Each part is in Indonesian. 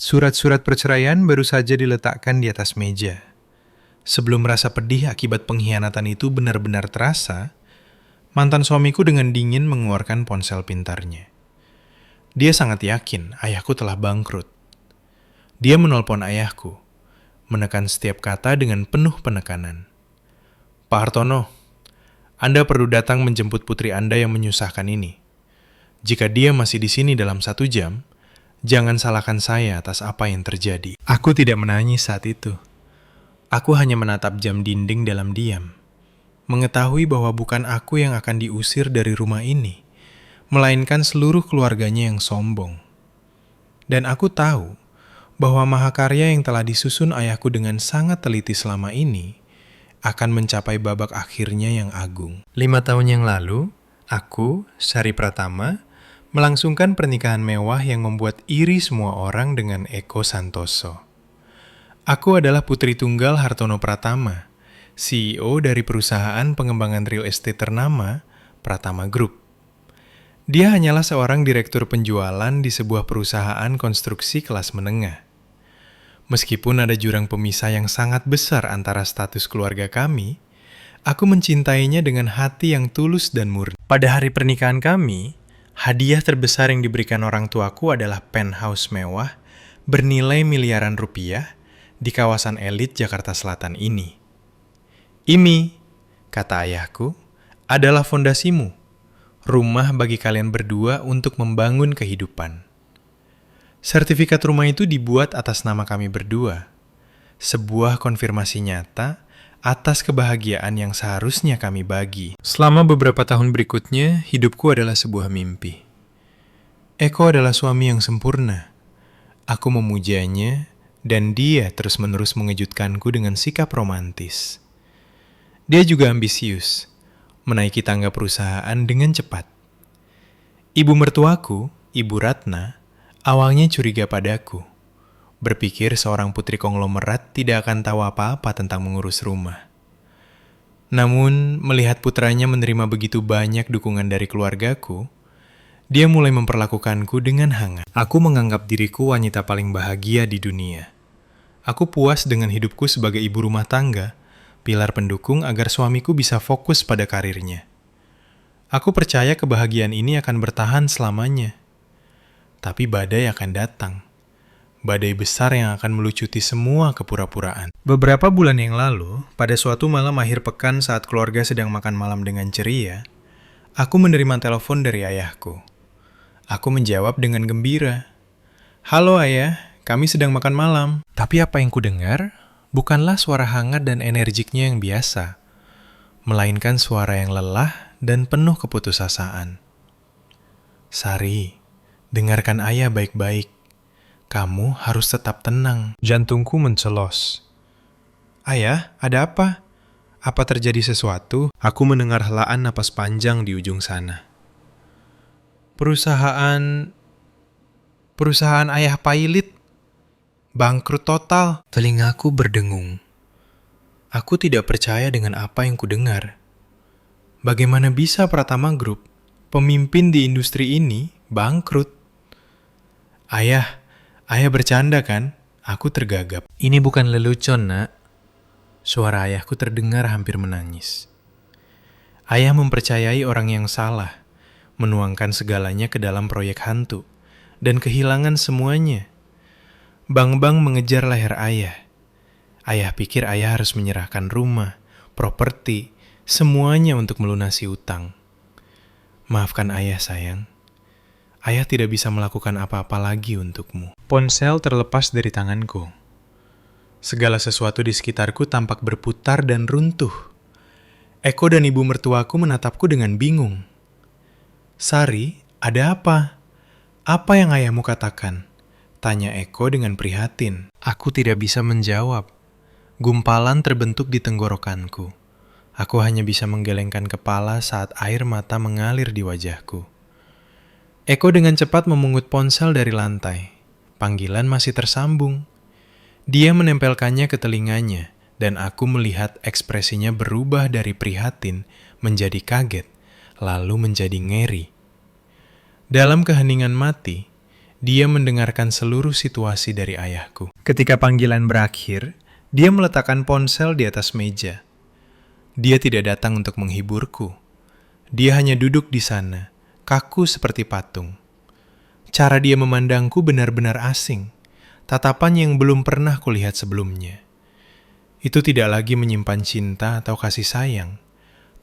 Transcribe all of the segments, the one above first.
Surat-surat perceraian baru saja diletakkan di atas meja. Sebelum rasa pedih akibat pengkhianatan itu benar-benar terasa, mantan suamiku dengan dingin mengeluarkan ponsel pintarnya. Dia sangat yakin ayahku telah bangkrut. Dia menelpon ayahku, menekan setiap kata dengan penuh penekanan. Pak Hartono, Anda perlu datang menjemput putri Anda yang menyusahkan ini. Jika dia masih di sini dalam 1 jam, jangan salahkan saya atas apa yang terjadi. Aku tidak menangis saat itu. Aku hanya menatap jam dinding dalam diam, mengetahui bahwa bukan aku yang akan diusir dari rumah ini, melainkan seluruh keluarganya yang sombong. Dan aku tahu bahwa mahakarya yang telah disusun ayahku dengan sangat teliti selama ini akan mencapai babak akhirnya yang agung. 5 tahun yang lalu, aku, Sari Pratama, melangsungkan pernikahan mewah yang membuat iri semua orang dengan Eko Santoso. Aku adalah putri tunggal Hartono Pratama, CEO dari perusahaan pengembangan real estate ternama, Pratama Group. Dia hanyalah seorang direktur penjualan di sebuah perusahaan konstruksi kelas menengah. Meskipun ada jurang pemisah yang sangat besar antara status keluarga kami, aku mencintainya dengan hati yang tulus dan murni. Pada hari pernikahan kami, hadiah terbesar yang diberikan orang tuaku adalah penthouse mewah bernilai miliaran rupiah di kawasan elit Jakarta Selatan ini. Ini, kata ayahku, adalah fondasimu, rumah bagi kalian berdua untuk membangun kehidupan. Sertifikat rumah itu dibuat atas nama kami berdua, sebuah konfirmasi nyata atas kebahagiaan yang seharusnya kami bagi. Selama beberapa tahun berikutnya, hidupku adalah sebuah mimpi. Eko adalah suami yang sempurna. Aku memujanya, dan dia terus-menerus mengejutkanku dengan sikap romantis. Dia juga ambisius, menaiki tangga perusahaan dengan cepat. Ibu mertuaku, Ibu Ratna, awalnya curiga padaku. Berpikir seorang putri konglomerat tidak akan tahu apa-apa tentang mengurus rumah. Namun, melihat putranya menerima begitu banyak dukungan dari keluargaku, dia mulai memperlakukanku dengan hangat. Aku menganggap diriku wanita paling bahagia di dunia. Aku puas dengan hidupku sebagai ibu rumah tangga, pilar pendukung agar suamiku bisa fokus pada karirnya. Aku percaya kebahagiaan ini akan bertahan selamanya. Tapi badai akan datang. Badai besar yang akan melucuti semua kepura-puraan. Beberapa bulan yang lalu, pada suatu malam akhir pekan saat keluarga sedang makan malam dengan ceria, aku menerima telepon dari ayahku. Aku menjawab dengan gembira. "Halo ayah, kami sedang makan malam." Tapi apa yang kudengar bukanlah suara hangat dan energiknya yang biasa, melainkan suara yang lelah dan penuh keputusasaan. "Sari, dengarkan ayah baik-baik. Kamu harus tetap tenang." Jantungku mencelos. "Ayah, ada apa? Apa terjadi sesuatu?" Aku mendengar helaan napas panjang di ujung sana. Perusahaan ayah Pailit bangkrut total." Telingaku berdengung. Aku tidak percaya dengan apa yang kudengar. Bagaimana bisa Pratama Group, pemimpin di industri ini, bangkrut? Ayah bercanda kan?" Aku tergagap. "Ini bukan lelucon, nak." Suara ayahku terdengar hampir menangis. Ayah mempercayai orang yang salah, menuangkan segalanya ke dalam proyek hantu, dan kehilangan semuanya. Bank-bank mengejar leher ayah. Ayah pikir ayah harus menyerahkan rumah, properti, semuanya untuk melunasi utang. Maafkan ayah, sayang. Ayah tidak bisa melakukan apa-apa lagi untukmu. Ponsel terlepas dari tanganku. Segala sesuatu di sekitarku tampak berputar dan runtuh. Eko dan ibu mertuaku menatapku dengan bingung. "Sari, ada apa? Apa yang ayahmu katakan?" tanya Eko dengan prihatin. Aku tidak bisa menjawab. Gumpalan terbentuk di tenggorokanku. Aku hanya bisa menggelengkan kepala saat air mata mengalir di wajahku. Eko dengan cepat memungut ponsel dari lantai. Panggilan masih tersambung. Dia menempelkannya ke telinganya, dan aku melihat ekspresinya berubah dari prihatin menjadi kaget, lalu menjadi ngeri. Dalam keheningan mati, Dia mendengarkan seluruh situasi dari ayahku. Ketika panggilan berakhir, dia meletakkan ponsel di atas meja. Dia tidak datang untuk menghiburku. Dia hanya duduk di sana, kaku seperti patung. Cara dia memandangku benar-benar asing, tatapan yang belum pernah kulihat sebelumnya. Itu tidak lagi menyimpan cinta atau kasih sayang,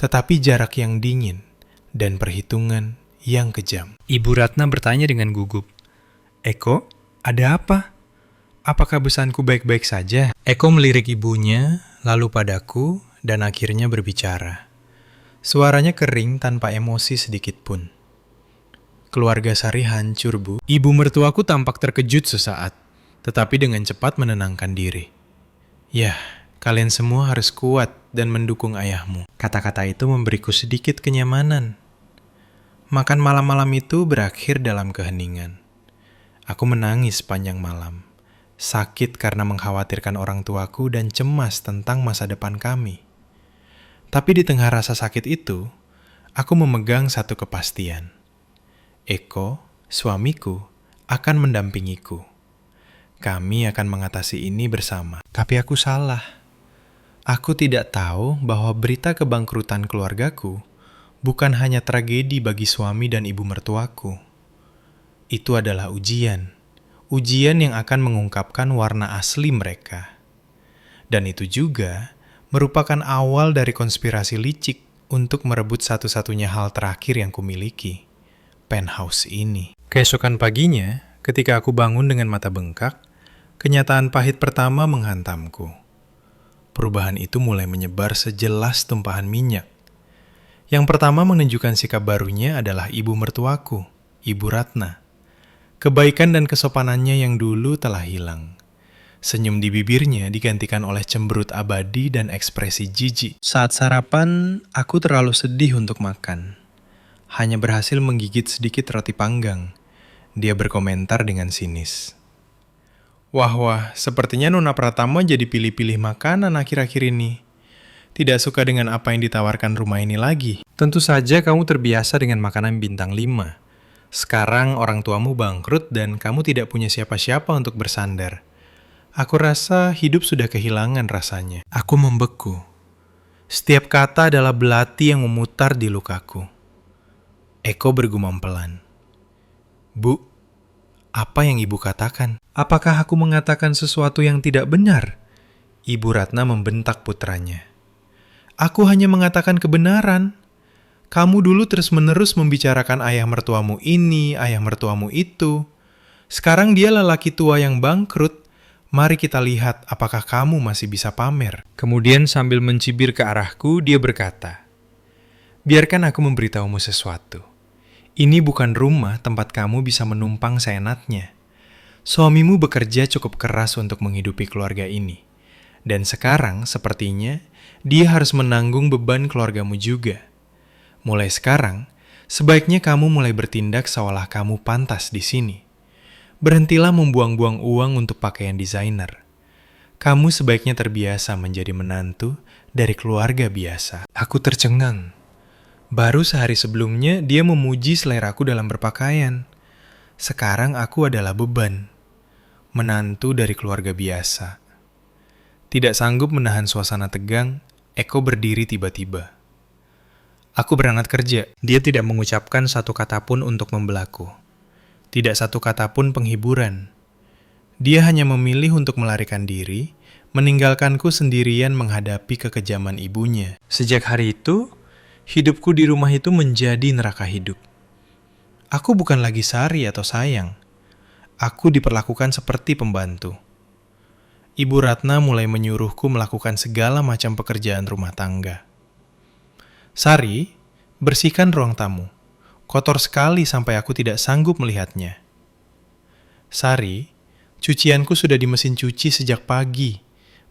tetapi jarak yang dingin dan perhitungan yang kejam. Ibu Ratna bertanya dengan gugup, "Eko, ada apa? Apakah pesanku baik-baik saja?" Eko melirik ibunya, lalu padaku, dan akhirnya berbicara. Suaranya kering tanpa emosi sedikit pun. Keluarga Sari hancur, Bu. Ibu mertuaku tampak terkejut sesaat, tetapi dengan cepat menenangkan diri. "Yah, kalian semua harus kuat dan mendukung ayahmu." Kata-kata itu memberiku sedikit kenyamanan. Makan malam-malam itu berakhir dalam keheningan. Aku menangis sepanjang malam. Sakit karena mengkhawatirkan orang tuaku dan cemas tentang masa depan kami. Tapi di tengah rasa sakit itu, aku memegang satu kepastian. Eko, suamiku, akan mendampingiku. Kami akan mengatasi ini bersama. Tapi aku salah. Aku tidak tahu bahwa berita kebangkrutan keluargaku bukan hanya tragedi bagi suami dan ibu mertuaku. Itu adalah ujian yang akan mengungkapkan warna asli mereka. Dan itu juga merupakan awal dari konspirasi licik untuk merebut satu-satunya hal terakhir yang kumiliki, penthouse ini. Keesokan paginya, ketika aku bangun dengan mata bengkak, kenyataan pahit pertama menghantamku. Perubahan itu mulai menyebar sejelas tumpahan minyak. Yang pertama menunjukkan sikap barunya adalah ibu mertuaku, Ibu Ratna. Kebaikan dan kesopanannya yang dulu telah hilang. Senyum di bibirnya digantikan oleh cemberut abadi dan ekspresi jijik. Saat sarapan, aku terlalu sedih untuk makan. Hanya berhasil menggigit sedikit roti panggang. Dia berkomentar dengan sinis. Wah, sepertinya Nona Pratama jadi pilih-pilih makanan akhir-akhir ini. Tidak suka dengan apa yang ditawarkan rumah ini lagi. Tentu saja kamu terbiasa dengan makanan bintang 5. Sekarang orang tuamu bangkrut dan kamu tidak punya siapa-siapa untuk bersandar. Aku rasa hidup sudah kehilangan rasanya. Aku membeku. Setiap kata adalah belati yang memutar di lukaku. Eko bergumam pelan. Bu, apa yang ibu katakan? Apakah aku mengatakan sesuatu yang tidak benar? Ibu Ratna membentak putranya. Aku hanya mengatakan kebenaran. Kamu dulu terus-menerus membicarakan ayah mertuamu ini, ayah mertuamu itu. Sekarang dia lelaki tua yang bangkrut. Mari kita lihat apakah kamu masih bisa pamer. Kemudian sambil mencibir ke arahku, dia berkata, "Biarkan aku memberitahumu sesuatu. Ini bukan rumah tempat kamu bisa menumpang seenaknya. Suamimu bekerja cukup keras untuk menghidupi keluarga ini. Dan sekarang, sepertinya, dia harus menanggung beban keluargamu juga. Mulai sekarang, sebaiknya kamu mulai bertindak seolah kamu pantas di sini. Berhentilah membuang-buang uang untuk pakaian desainer. Kamu sebaiknya terbiasa menjadi menantu dari keluarga biasa." Aku tercengang. Baru sehari sebelumnya dia memuji seleraku dalam berpakaian. Sekarang aku adalah beban. Menantu dari keluarga biasa. Tidak sanggup menahan suasana tegang, Eko berdiri tiba-tiba. Aku berangkat kerja. Dia tidak mengucapkan satu kata pun untuk membelaku. Tidak satu kata pun penghiburan. Dia hanya memilih untuk melarikan diri, meninggalkanku sendirian menghadapi kekejaman ibunya. Sejak hari itu, hidupku di rumah itu menjadi neraka hidup. Aku bukan lagi Sari atau Sayang. Aku diperlakukan seperti pembantu. Ibu Ratna mulai menyuruhku melakukan segala macam pekerjaan rumah tangga. Sari, bersihkan ruang tamu. Kotor sekali sampai aku tidak sanggup melihatnya. Sari, cucianku sudah di mesin cuci sejak pagi.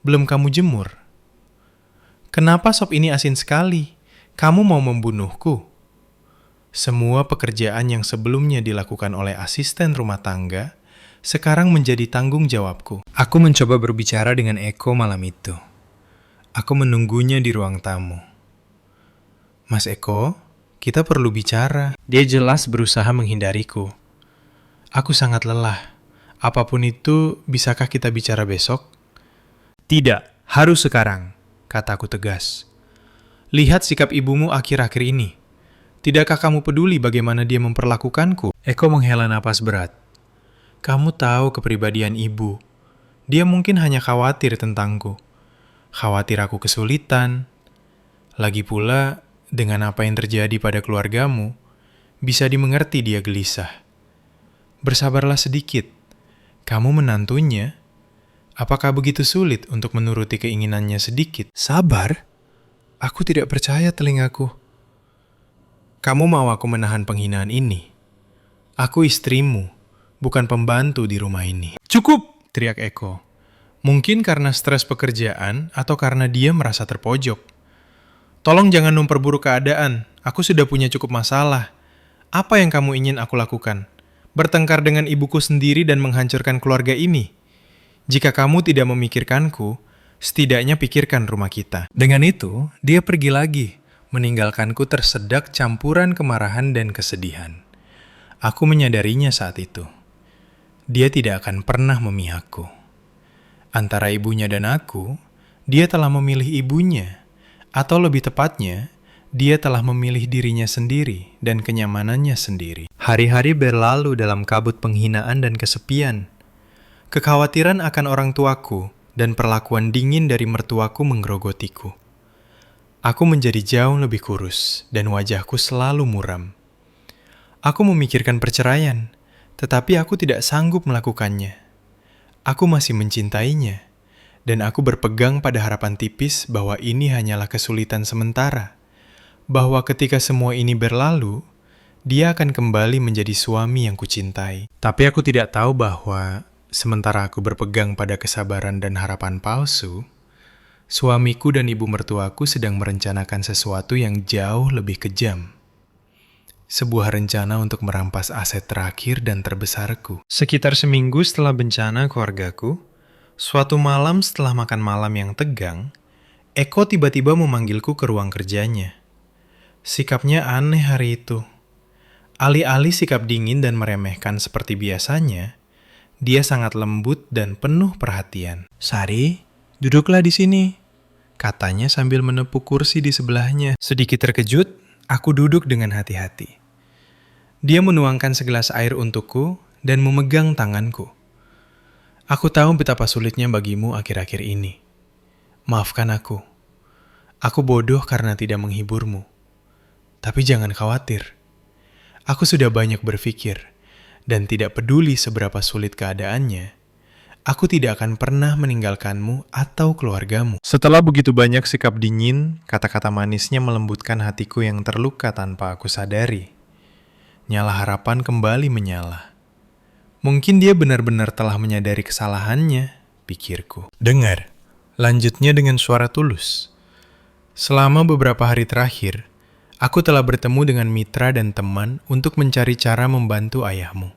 Belum kamu jemur. Kenapa sop ini asin sekali? Kamu mau membunuhku? Semua pekerjaan yang sebelumnya dilakukan oleh asisten rumah tangga, sekarang menjadi tanggung jawabku. Aku mencoba berbicara dengan Eko malam itu. Aku menunggunya di ruang tamu. Mas Eko, kita perlu bicara. Dia jelas berusaha menghindariku. Aku sangat lelah. Apapun itu, bisakah kita bicara besok? Tidak, harus sekarang, kataku tegas. Lihat sikap ibumu akhir-akhir ini. Tidakkah kamu peduli bagaimana dia memperlakukanku? Eko menghela napas berat. Kamu tahu kepribadian ibu. Dia mungkin hanya khawatir tentangku. Khawatir aku kesulitan. Lagi pula, dengan apa yang terjadi pada keluargamu, bisa dimengerti dia gelisah. Bersabarlah sedikit. Kamu menantunya. Apakah begitu sulit untuk menuruti keinginannya sedikit? Sabar? Aku tidak percaya telingaku. Kamu mau aku menahan penghinaan ini? Aku istrimu, bukan pembantu di rumah ini. Cukup! Teriak Eko. Mungkin karena stres pekerjaan atau karena dia merasa terpojok. Tolong jangan memperburuk keadaan. Aku sudah punya cukup masalah. Apa yang kamu ingin aku lakukan? Bertengkar dengan ibuku sendiri dan menghancurkan keluarga ini? Jika kamu tidak memikirkanku, setidaknya pikirkan rumah kita. Dengan itu, dia pergi lagi, meninggalkanku tersedak campuran kemarahan dan kesedihan. Aku menyadarinya saat itu. Dia tidak akan pernah memihakku. Antara ibunya dan aku, dia telah memilih ibunya. Atau lebih tepatnya, dia telah memilih dirinya sendiri dan kenyamanannya sendiri. Hari-hari berlalu dalam kabut penghinaan dan kesepian. Kekhawatiran akan orang tuaku dan perlakuan dingin dari mertuaku menggerogotiku. Aku menjadi jauh lebih kurus dan wajahku selalu muram. Aku memikirkan perceraian, tetapi aku tidak sanggup melakukannya. Aku masih mencintainya, dan aku berpegang pada harapan tipis bahwa ini hanyalah kesulitan sementara, bahwa ketika semua ini berlalu, dia akan kembali menjadi suami yang kucintai. Tapi aku tidak tahu bahwa sementara aku berpegang pada kesabaran dan harapan palsu, suamiku dan ibu mertuaku sedang merencanakan sesuatu yang jauh lebih kejam. Sebuah rencana untuk merampas aset terakhir dan terbesarku. Sekitar seminggu setelah bencana keluargaku, suatu malam setelah makan malam yang tegang, Eko tiba-tiba memanggilku ke ruang kerjanya. Sikapnya aneh hari itu. Alih-alih sikap dingin dan meremehkan seperti biasanya, dia sangat lembut dan penuh perhatian. Sari, duduklah di sini, katanya sambil menepuk kursi di sebelahnya. Sedikit terkejut, aku duduk dengan hati-hati. Dia menuangkan segelas air untukku dan memegang tanganku. Aku tahu betapa sulitnya bagimu akhir-akhir ini. Maafkan aku. Aku bodoh karena tidak menghiburmu. Tapi jangan khawatir. Aku sudah banyak berpikir, dan tidak peduli seberapa sulit keadaannya, aku tidak akan pernah meninggalkanmu atau keluargamu. Setelah begitu banyak sikap dingin, kata-kata manisnya melembutkan hatiku yang terluka tanpa aku sadari. Nyala harapan kembali menyala. Mungkin dia benar-benar telah menyadari kesalahannya, pikirku. Dengar, lanjutnya dengan suara tulus. Selama beberapa hari terakhir, aku telah bertemu dengan mitra dan teman untuk mencari cara membantu ayahmu.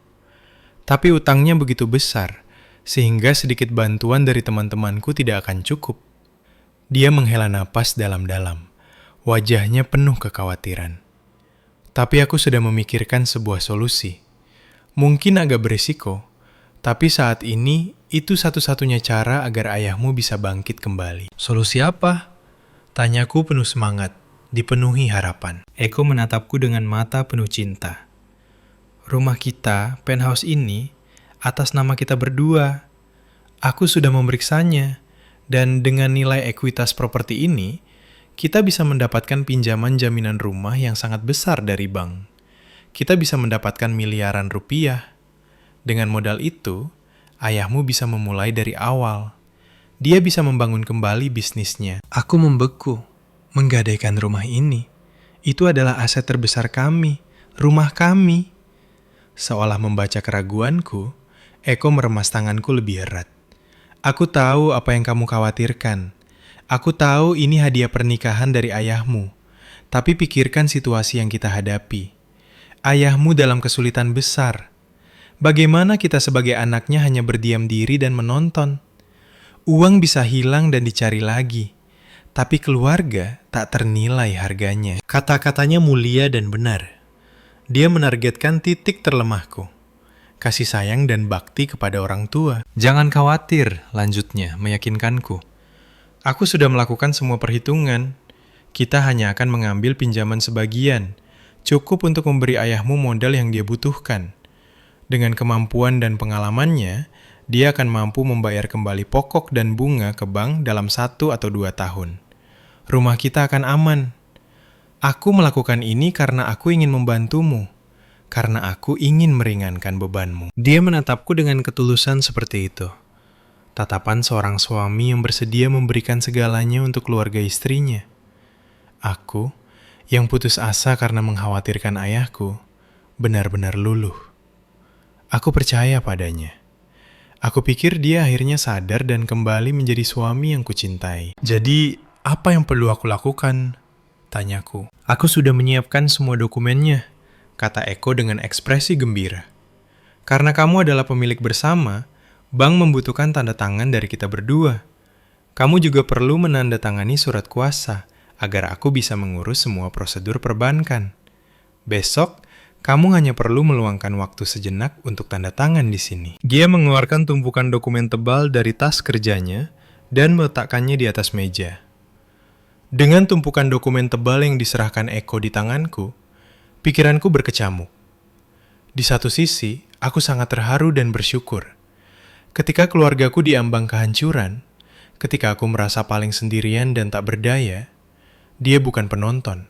Tapi utangnya begitu besar, sehingga sedikit bantuan dari teman-temanku tidak akan cukup. Dia menghela napas dalam-dalam. Wajahnya penuh kekhawatiran. Tapi aku sudah memikirkan sebuah solusi. Mungkin agak berisiko, tapi saat ini itu satu-satunya cara agar ayahmu bisa bangkit kembali. Solusi apa? Tanyaku penuh semangat, dipenuhi harapan. Eko menatapku dengan mata penuh cinta. Rumah kita, penthouse ini, atas nama kita berdua. Aku sudah memeriksanya, dan dengan nilai ekuitas properti ini, kita bisa mendapatkan pinjaman jaminan rumah yang sangat besar dari bank. Kita bisa mendapatkan miliaran rupiah. Dengan modal itu, ayahmu bisa memulai dari awal. Dia bisa membangun kembali bisnisnya. Aku membeku, menggadaikan rumah ini. Itu adalah aset terbesar kami, rumah kami. Seolah membaca keraguanku, Eko meremas tanganku lebih erat. Aku tahu apa yang kamu khawatirkan. Aku tahu ini hadiah pernikahan dari ayahmu. Tapi pikirkan situasi yang kita hadapi. Ayahmu dalam kesulitan besar. Bagaimana kita sebagai anaknya hanya berdiam diri dan menonton? Uang bisa hilang dan dicari lagi. Tapi keluarga tak ternilai harganya. Kata-katanya mulia dan benar. Dia menargetkan titik terlemahku. kasih sayang dan bakti kepada orang tua. Jangan khawatir, lanjutnya, meyakinkanku. Aku sudah melakukan semua perhitungan. Kita hanya akan mengambil pinjaman sebagian, cukup untuk memberi ayahmu modal yang dia butuhkan. Dengan kemampuan dan pengalamannya, dia akan mampu membayar kembali pokok dan bunga ke bank dalam 1 atau 2 tahun. Rumah kita akan aman. Aku melakukan ini karena aku ingin membantumu. Karena aku ingin meringankan bebanmu. Dia menatapku dengan ketulusan seperti itu. Tatapan seorang suami yang bersedia memberikan segalanya untuk keluarga istrinya. Aku, yang putus asa karena mengkhawatirkan ayahku, benar-benar luluh. Aku percaya padanya. Aku pikir dia akhirnya sadar dan kembali menjadi suami yang kucintai. Jadi, apa yang perlu aku lakukan? Tanyaku. Aku sudah menyiapkan semua dokumennya, kata Eko dengan ekspresi gembira. Karena kamu adalah pemilik bersama, bank membutuhkan tanda tangan dari kita berdua. Kamu juga perlu menandatangani surat kuasa, agar aku bisa mengurus semua prosedur perbankan. Besok, kamu hanya perlu meluangkan waktu sejenak untuk tanda tangan di sini. Dia mengeluarkan tumpukan dokumen tebal dari tas kerjanya dan meletakkannya di atas meja. Dengan tumpukan dokumen tebal yang diserahkan Eko di tanganku, pikiranku berkecamuk. Di satu sisi, aku sangat terharu dan bersyukur. Ketika keluargaku diambang kehancuran, ketika aku merasa paling sendirian dan tak berdaya, dia bukan penonton,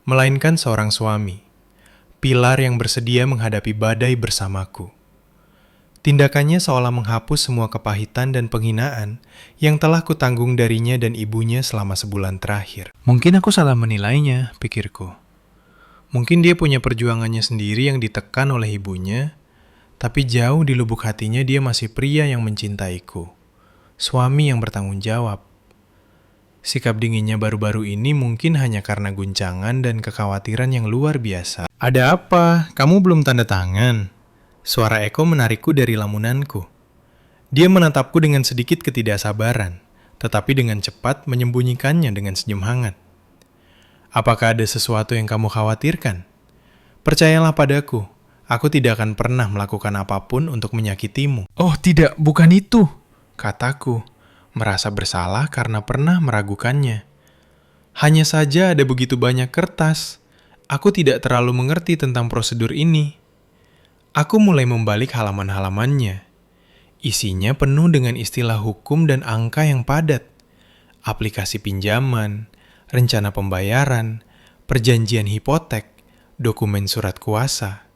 melainkan seorang suami, pilar yang bersedia menghadapi badai bersamaku. Tindakannya seolah menghapus semua kepahitan dan penghinaan yang telah kutanggung darinya dan ibunya selama sebulan terakhir. Mungkin aku salah menilainya, pikirku. Mungkin dia punya perjuangannya sendiri yang ditekan oleh ibunya, tapi jauh di lubuk hatinya dia masih pria yang mencintaiku. Suami yang bertanggung jawab. Sikap dinginnya baru-baru ini mungkin hanya karena guncangan dan kekhawatiran yang luar biasa. Ada apa? Kamu belum tanda tangan? Suara Eko menarikku dari lamunanku. Dia menatapku dengan sedikit ketidaksabaran, tetapi dengan cepat menyembunyikannya dengan senyum hangat. Apakah ada sesuatu yang kamu khawatirkan? Percayalah padaku, aku tidak akan pernah melakukan apapun untuk menyakitimu. Oh tidak, bukan itu, kataku, merasa bersalah karena pernah meragukannya. Hanya saja ada begitu banyak kertas. Aku tidak terlalu mengerti tentang prosedur ini. Aku mulai membalik halaman-halamannya. Isinya penuh dengan istilah hukum dan angka yang padat. Aplikasi pinjaman, rencana pembayaran, perjanjian hipotek, dokumen surat kuasa.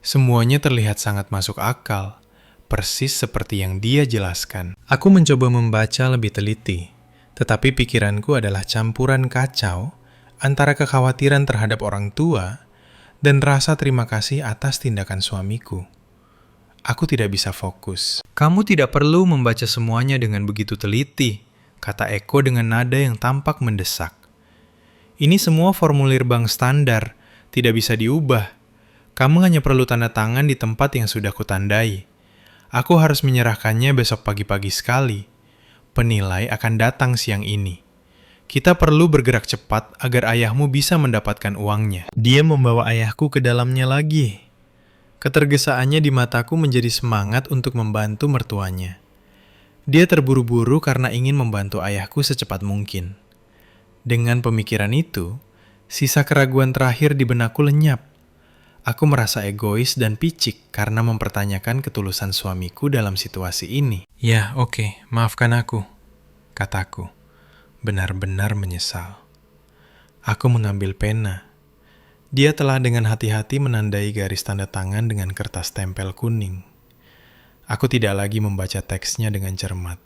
Semuanya terlihat sangat masuk akal, persis seperti yang dia jelaskan. Aku mencoba membaca lebih teliti, tetapi pikiranku adalah campuran kacau antara kekhawatiran terhadap orang tua dan rasa terima kasih atas tindakan suamiku. Aku tidak bisa fokus. Kamu tidak perlu membaca semuanya dengan begitu teliti, kata Eko dengan nada yang tampak mendesak. Ini semua formulir bank standar, tidak bisa diubah. Kamu hanya perlu tanda tangan di tempat yang sudah kutandai. Aku harus menyerahkannya besok pagi-pagi sekali. Penilai akan datang siang ini. Kita perlu bergerak cepat agar ayahmu bisa mendapatkan uangnya. Dia membawa ayahku ke dalamnya lagi. Ketergesaannya di mataku menjadi semangat untuk membantu mertuanya. Dia terburu-buru karena ingin membantu ayahku secepat mungkin. Dengan pemikiran itu, sisa keraguan terakhir di benakku lenyap. Aku merasa egois dan picik karena mempertanyakan ketulusan suamiku dalam situasi ini. Ya, oke, maafkan aku, kataku. Benar-benar menyesal. Aku mengambil pena. Dia telah dengan hati-hati menandai garis tanda tangan dengan kertas tempel kuning. Aku tidak lagi membaca teksnya dengan cermat.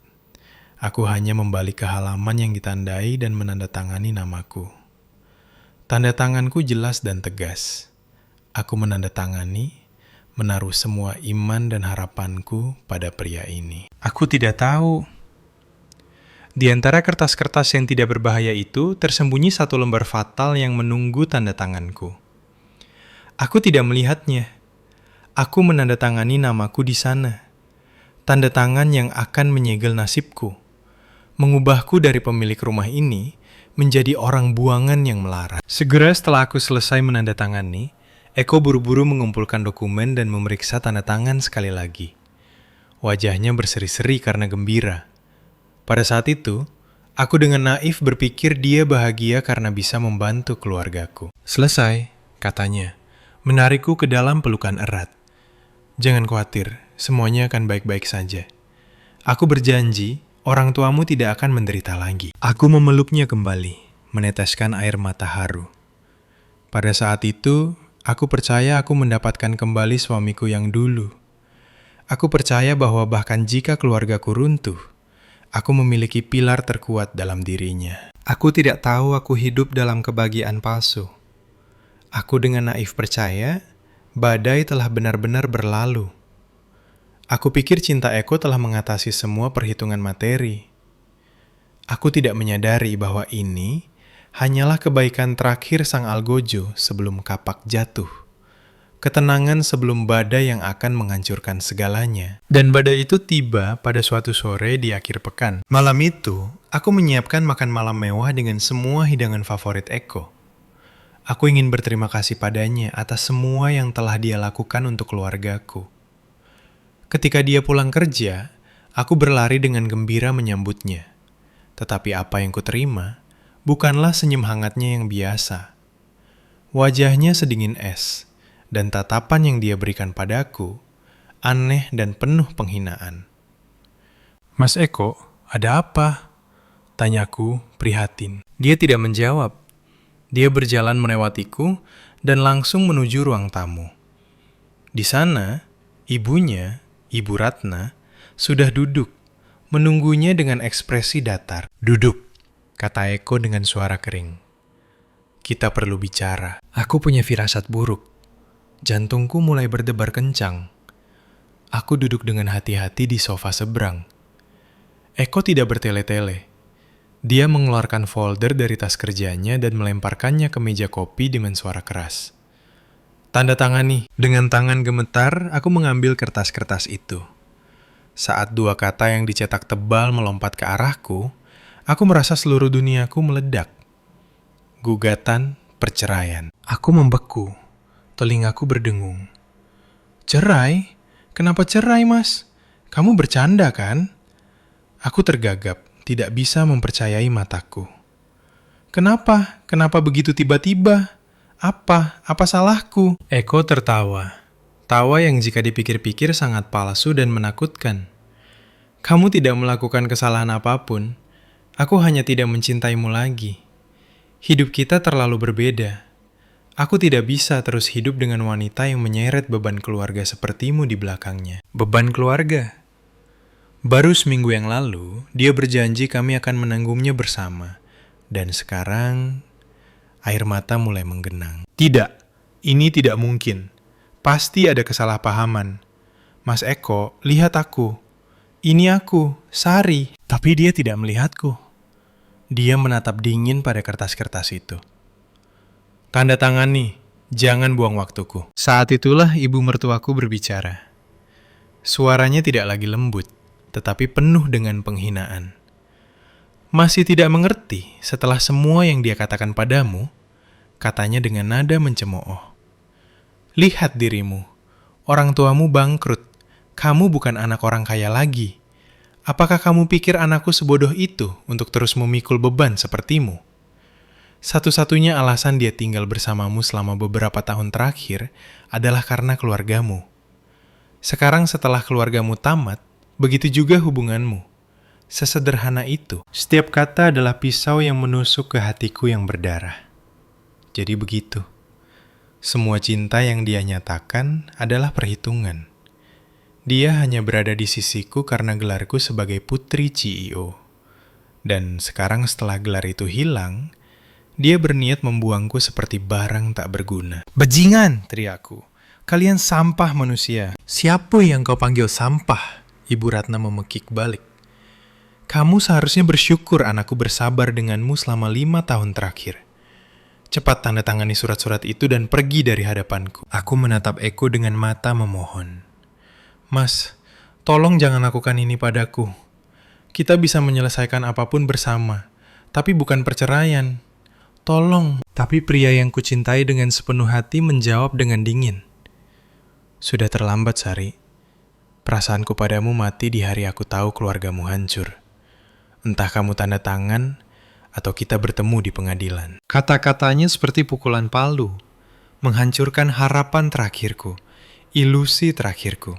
Aku hanya membalik ke halaman yang ditandai dan menandatangani namaku. Tanda tanganku jelas dan tegas. Aku menandatangani, menaruh semua iman dan harapanku pada pria ini. Aku tidak tahu. Di antara kertas-kertas yang tidak berbahaya itu, tersembunyi satu lembar fatal yang menunggu tanda tanganku. Aku tidak melihatnya. Aku menandatangani namaku di sana. Tanda tangan yang akan menyegel nasibku. Mengubahku dari pemilik rumah ini menjadi orang buangan yang melarat. Segera setelah aku selesai menandatangani, Eko buru-buru mengumpulkan dokumen dan memeriksa tanda tangan sekali lagi. Wajahnya berseri-seri karena gembira. Pada saat itu, aku dengan naif berpikir dia bahagia karena bisa membantu keluargaku. Selesai, katanya, menarikku ke dalam pelukan erat. Jangan khawatir, semuanya akan baik-baik saja. Aku berjanji, orang tuamu tidak akan menderita lagi. Aku memeluknya kembali, meneteskan air mata haru. Pada saat itu, aku percaya aku mendapatkan kembali suamiku yang dulu. Aku percaya bahwa bahkan jika keluargaku runtuh, aku memiliki pilar terkuat dalam dirinya. Aku tidak tahu aku hidup dalam kebahagiaan palsu. Aku dengan naif percaya, badai telah benar-benar berlalu. Aku pikir cinta Eko telah mengatasi semua perhitungan materi. Aku tidak menyadari bahwa ini hanyalah kebaikan terakhir sang algojo sebelum kapak jatuh. Ketenangan sebelum badai yang akan menghancurkan segalanya. Dan badai itu tiba pada suatu sore di akhir pekan. Malam itu, aku menyiapkan makan malam mewah dengan semua hidangan favorit Eko. Aku ingin berterima kasih padanya atas semua yang telah dia lakukan untuk keluargaku. Ketika dia pulang kerja, aku berlari dengan gembira menyambutnya. Tetapi apa yang kuterima bukanlah senyum hangatnya yang biasa. Wajahnya sedingin es, dan tatapan yang dia berikan padaku aneh dan penuh penghinaan. Mas Eko, ada apa? Tanyaku prihatin. Dia tidak menjawab. Dia berjalan melewatiku dan langsung menuju ruang tamu. Di sana, ibunya, Ibu Ratna, sudah duduk, menunggunya dengan ekspresi datar. Duduk, kata Eko dengan suara kering. Kita perlu bicara. Aku punya firasat buruk. Jantungku mulai berdebar kencang. Aku duduk dengan hati-hati di sofa seberang. Eko tidak bertele-tele. Dia mengeluarkan folder dari tas kerjanya dan melemparkannya ke meja kopi dengan suara keras. Tanda tangani. Dengan tangan gemetar, aku mengambil kertas-kertas itu. Saat dua kata yang dicetak tebal melompat ke arahku, aku merasa seluruh duniaku meledak. Gugatan perceraian. Aku membeku. Telingaku berdengung. Cerai? Kenapa cerai, Mas? Kamu bercanda, kan? Aku tergagap, tidak bisa mempercayai mataku. Kenapa? Kenapa begitu tiba-tiba? Apa salahku? Eko tertawa. Tawa yang jika dipikir-pikir sangat palsu dan menakutkan. Kamu tidak melakukan kesalahan apapun. Aku hanya tidak mencintaimu lagi. Hidup kita terlalu berbeda. Aku tidak bisa terus hidup dengan wanita yang menyeret beban keluarga sepertimu di belakangnya. Beban keluarga? Baru seminggu yang lalu, dia berjanji kami akan menanggungnya bersama. Dan sekarang, air mata mulai menggenang. Tidak, ini tidak mungkin. Pasti ada kesalahpahaman. Mas Eko, lihat aku. Ini aku, Sari. Tapi dia tidak melihatku. Dia menatap dingin pada kertas-kertas itu. Tanda tangan nih, jangan buang waktuku. Saat itulah ibu mertuaku berbicara. Suaranya tidak lagi lembut, tetapi penuh dengan penghinaan. Masih tidak mengerti setelah semua yang dia katakan padamu, katanya dengan nada mencemooh. Lihat dirimu, orang tuamu bangkrut, kamu bukan anak orang kaya lagi. Apakah kamu pikir anakku sebodoh itu untuk terus memikul beban sepertimu? Satu-satunya alasan dia tinggal bersamamu selama beberapa tahun terakhir adalah karena keluargamu. Sekarang setelah keluargamu tamat, begitu juga hubunganmu. Sesederhana itu. Setiap kata adalah pisau yang menusuk ke hatiku yang berdarah. Jadi begitu. Semua cinta yang dia nyatakan adalah perhitungan. Dia hanya berada di sisiku karena gelarku sebagai putri CEO. Dan sekarang setelah gelar itu hilang, dia berniat membuangku seperti barang tak berguna. Bajingan, teriakku. Kalian sampah manusia. Siapa yang kau panggil sampah? Ibu Ratna memekik balik. Kamu seharusnya bersyukur anakku bersabar denganmu selama 5 tahun terakhir. Cepat tanda tangani surat-surat itu dan pergi dari hadapanku. Aku menatap Eko dengan mata memohon. Mas, tolong jangan lakukan ini padaku. Kita bisa menyelesaikan apapun bersama, tapi bukan perceraian. tolong. Tapi pria yang kucintai dengan sepenuh hati menjawab dengan dingin. Sudah terlambat, Sari. Perasaanku padamu mati di hari aku tahu keluargamu hancur. Entah kamu tanda tangan, atau kita bertemu di pengadilan. Kata-katanya seperti pukulan palu, menghancurkan harapan terakhirku, ilusi terakhirku.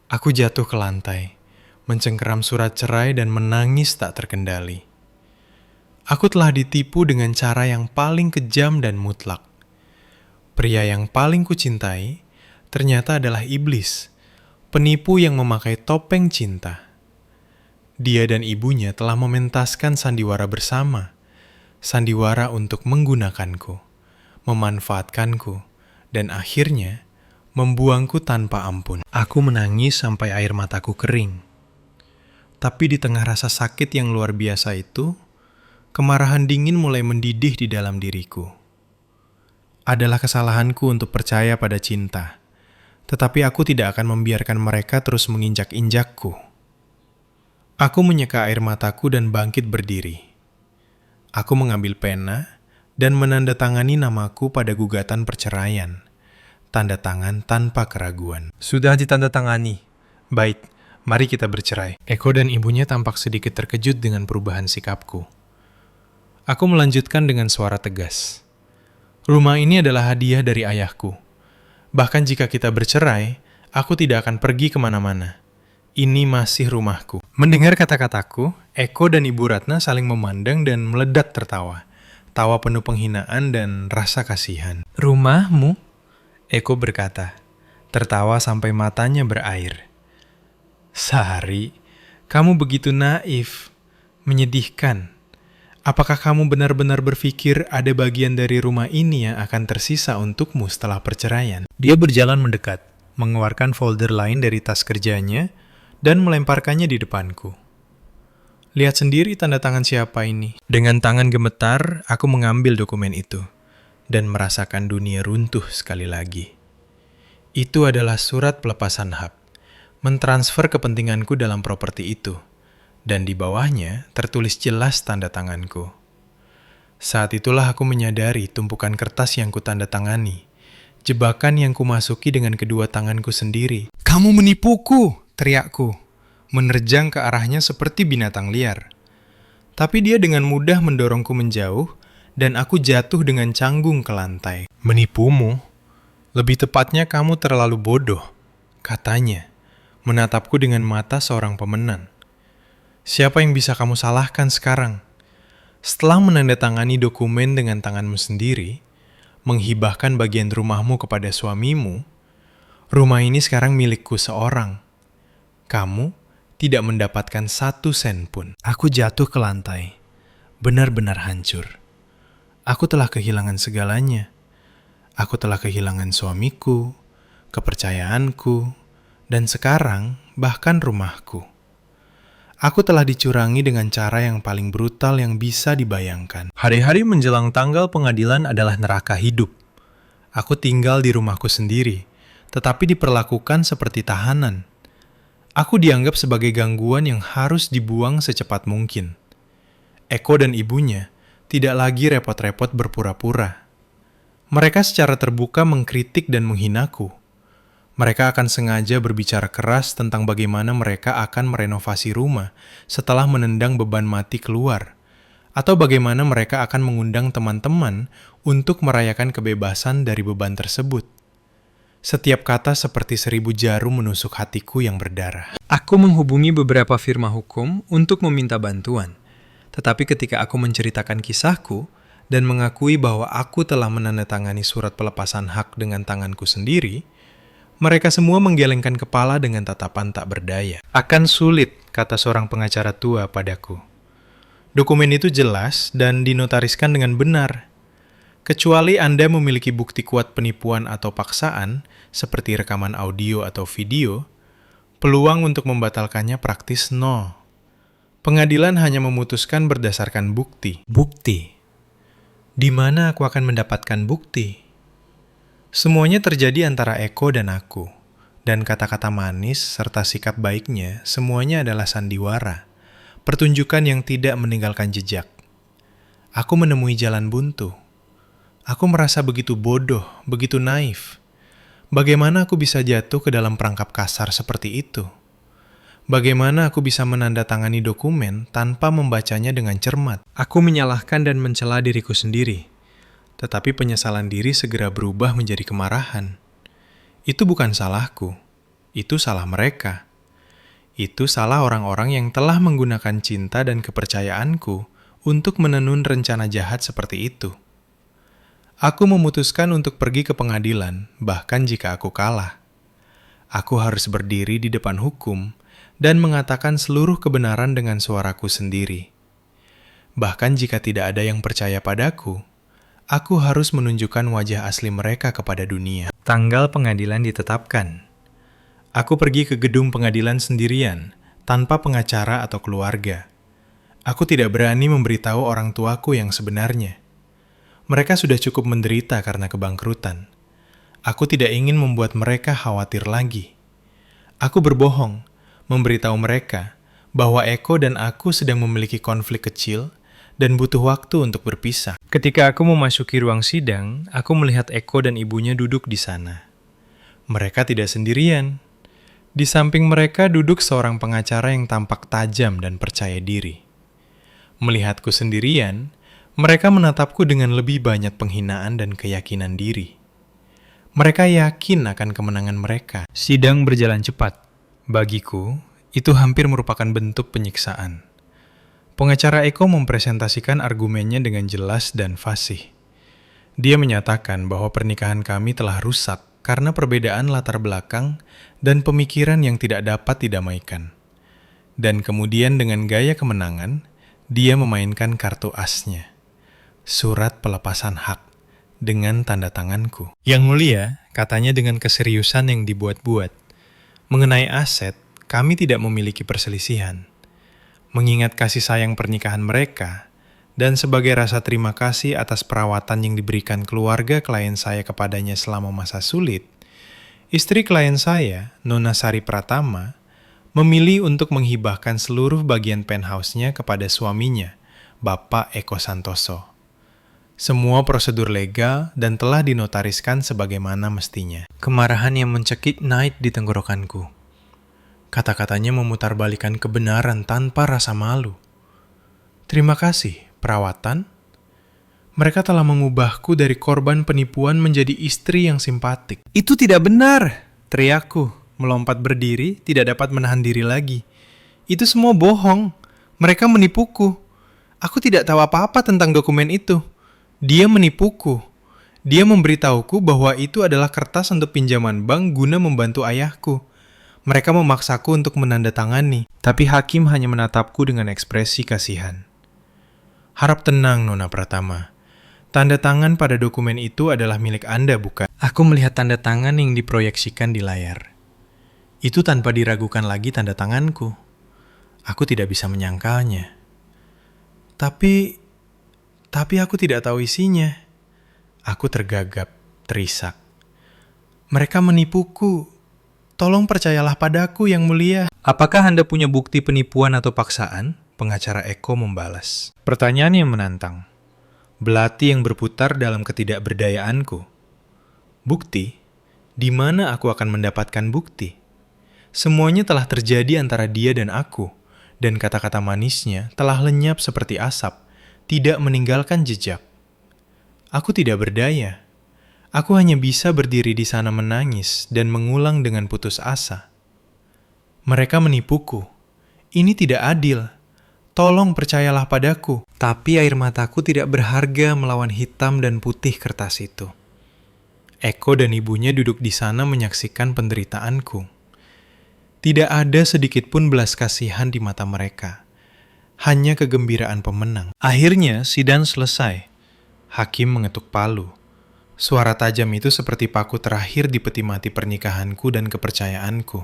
Aku jatuh ke lantai, mencengkeram surat cerai dan menangis tak terkendali. Aku telah ditipu dengan cara yang paling kejam dan mutlak. Pria yang paling kucintai ternyata adalah iblis, penipu yang memakai topeng cinta. Dia dan ibunya telah mementaskan sandiwara bersama, sandiwara untuk menggunakanku, memanfaatkanku, dan akhirnya membuangku tanpa ampun. Aku menangis sampai air mataku kering. Tapi di tengah rasa sakit yang luar biasa itu, kemarahan dingin mulai mendidih di dalam diriku. Adalah kesalahanku untuk percaya pada cinta, tetapi aku tidak akan membiarkan mereka terus menginjak-injakku. Aku menyeka air mataku dan bangkit berdiri. Aku mengambil pena dan menandatangani namaku pada gugatan perceraian. Tanda tangan tanpa keraguan. Sudah ditandatangani. Baik, mari kita bercerai. Eko dan ibunya tampak sedikit terkejut dengan perubahan sikapku. Aku melanjutkan dengan suara tegas. Rumah ini adalah hadiah dari ayahku. Bahkan jika kita bercerai, aku tidak akan pergi kemana-mana. Ini masih rumahku. Mendengar kata-kataku, Eko dan Ibu Ratna saling memandang dan meledak tertawa. Tawa penuh penghinaan dan rasa kasihan. Rumahmu? Eko berkata, tertawa sampai matanya berair. Sari, kamu begitu naif, menyedihkan. Apakah kamu benar-benar berpikir ada bagian dari rumah ini yang akan tersisa untukmu setelah perceraian? Dia berjalan mendekat, mengeluarkan folder lain dari tas kerjanya, dan melemparkannya di depanku. Lihat sendiri tanda tangan siapa ini. Dengan tangan gemetar, aku mengambil dokumen itu, dan merasakan dunia runtuh sekali lagi. Itu adalah surat pelepasan hak, mentransfer kepentinganku dalam properti itu, dan di bawahnya tertulis jelas tanda tanganku. Saat itulah aku menyadari tumpukan kertas yang kutandatangani, jebakan yang kumasuki dengan kedua tanganku sendiri. Kamu menipuku, teriakku, menerjang ke arahnya seperti binatang liar. Tapi dia dengan mudah mendorongku menjauh, dan aku jatuh dengan canggung ke lantai. Menipumu? Lebih tepatnya kamu terlalu bodoh, katanya, menatapku dengan mata seorang pemenang. Siapa yang bisa kamu salahkan sekarang? Setelah menandatangani dokumen dengan tanganmu sendiri, menghibahkan bagian rumahmu kepada suamimu, rumah ini sekarang milikku seorang. Kamu tidak mendapatkan 1 sen pun. Aku jatuh ke lantai, benar-benar hancur. Aku telah kehilangan segalanya. Aku telah kehilangan suamiku, kepercayaanku, dan sekarang bahkan rumahku. Aku telah dicurangi dengan cara yang paling brutal yang bisa dibayangkan. Hari-hari menjelang tanggal pengadilan adalah neraka hidup. Aku tinggal di rumahku sendiri, tetapi diperlakukan seperti tahanan. Aku dianggap sebagai gangguan yang harus dibuang secepat mungkin. Eko dan ibunya tidak lagi repot-repot berpura-pura. Mereka secara terbuka mengkritik dan menghinaku. Mereka akan sengaja berbicara keras tentang bagaimana mereka akan merenovasi rumah setelah menendang beban mati keluar, atau bagaimana mereka akan mengundang teman-teman untuk merayakan kebebasan dari beban tersebut. Setiap kata seperti 1000 jarum menusuk hatiku yang berdarah. Aku menghubungi beberapa firma hukum untuk meminta bantuan. Tetapi ketika aku menceritakan kisahku dan mengakui bahwa aku telah menandatangani surat pelepasan hak dengan tanganku sendiri, mereka semua menggelengkan kepala dengan tatapan tak berdaya. Akan sulit, kata seorang pengacara tua padaku. Dokumen itu jelas dan dinotariskan dengan benar. Kecuali Anda memiliki bukti kuat penipuan atau paksaan, seperti rekaman audio atau video, peluang untuk membatalkannya praktis nol. Pengadilan hanya memutuskan berdasarkan bukti. Bukti? Di mana aku akan mendapatkan bukti? Semuanya terjadi antara Eko dan aku, dan kata-kata manis serta sikap baiknya semuanya adalah sandiwara, pertunjukan yang tidak meninggalkan jejak. Aku menemui jalan buntu. Aku merasa begitu bodoh, begitu naif. Bagaimana aku bisa jatuh ke dalam perangkap kasar seperti itu? Bagaimana aku bisa menandatangani dokumen tanpa membacanya dengan cermat? Aku menyalahkan dan mencela diriku sendiri. Tetapi penyesalan diri segera berubah menjadi kemarahan. Itu bukan salahku. Itu salah mereka. Itu salah orang-orang yang telah menggunakan cinta dan kepercayaanku untuk menenun rencana jahat seperti itu. Aku memutuskan untuk pergi ke pengadilan, bahkan jika aku kalah. Aku harus berdiri di depan hukum dan mengatakan seluruh kebenaran dengan suaraku sendiri. Bahkan jika tidak ada yang percaya padaku, aku harus menunjukkan wajah asli mereka kepada dunia. Tanggal pengadilan ditetapkan. Aku pergi ke gedung pengadilan sendirian, tanpa pengacara atau keluarga. Aku tidak berani memberitahu orang tuaku yang sebenarnya. Mereka sudah cukup menderita karena kebangkrutan. Aku tidak ingin membuat mereka khawatir lagi. Aku berbohong, memberitahu mereka bahwa Eko dan aku sedang memiliki konflik kecil dan butuh waktu untuk berpisah. Ketika aku memasuki ruang sidang, aku melihat Eko dan ibunya duduk di sana. Mereka tidak sendirian. Di samping mereka duduk seorang pengacara yang tampak tajam dan percaya diri. Melihatku sendirian, mereka menatapku dengan lebih banyak penghinaan dan keyakinan diri. Mereka yakin akan kemenangan mereka. Sidang berjalan cepat. Bagiku, itu hampir merupakan bentuk penyiksaan. Pengacara Eko mempresentasikan argumennya dengan jelas dan fasih. Dia menyatakan bahwa pernikahan kami telah rusak karena perbedaan latar belakang dan pemikiran yang tidak dapat didamaikan. Dan kemudian dengan gaya kemenangan, dia memainkan kartu asnya. Surat pelepasan hak dengan tanda tanganku. Yang mulia, katanya dengan keseriusan yang dibuat-buat. Mengenai aset, kami tidak memiliki perselisihan. Mengingat kasih sayang pernikahan mereka, dan sebagai rasa terima kasih atas perawatan yang diberikan keluarga klien saya kepadanya selama masa sulit, istri klien saya, Nona Sari Pratama, memilih untuk menghibahkan seluruh bagian penthouse-nya kepada suaminya, Bapak Eko Santoso. Semua prosedur legal dan telah dinotariskan sebagaimana mestinya. Kemarahan yang mencekik naik di tenggorokanku. Kata-katanya memutarbalikkan kebenaran tanpa rasa malu. Terima kasih, perawatan. Mereka telah mengubahku dari korban penipuan menjadi istri yang simpatik. Itu tidak benar, teriakku. Melompat berdiri, tidak dapat menahan diri lagi. Itu semua bohong. Mereka menipuku. Aku tidak tahu apa-apa tentang dokumen itu. Dia menipuku. Dia memberitahuku bahwa itu adalah kertas untuk pinjaman bank guna membantu ayahku. Mereka memaksaku untuk menandatangani, tapi hakim hanya menatapku dengan ekspresi kasihan. Harap tenang, Nona Pratama. Tanda tangan pada dokumen itu adalah milik Anda, bukan? Aku melihat tanda tangan yang diproyeksikan di layar. Itu tanpa diragukan lagi tanda tanganku. Aku tidak bisa menyangkalnya. Tapi aku tidak tahu isinya. Aku tergagap, terisak. Mereka menipuku. Tolong percayalah padaku, Yang Mulia. Apakah Anda punya bukti penipuan atau paksaan? Pengacara Eko membalas. Pertanyaan yang menantang. Belati yang berputar dalam ketidakberdayaanku. Bukti? Di mana aku akan mendapatkan bukti? Semuanya telah terjadi antara dia dan aku, dan kata-kata manisnya telah lenyap seperti asap, tidak meninggalkan jejak. Aku tidak berdaya. Aku hanya bisa berdiri di sana menangis dan mengulang dengan putus asa. Mereka menipuku. Ini tidak adil. Tolong percayalah padaku. Tapi air mataku tidak berharga melawan hitam dan putih kertas itu. Eko dan ibunya duduk di sana menyaksikan penderitaanku. Tidak ada sedikit pun belas kasihan di mata mereka. Hanya kegembiraan pemenang. Akhirnya sidang selesai. Hakim mengetuk palu. Suara tajam itu seperti paku terakhir di peti mati pernikahanku dan kepercayaanku.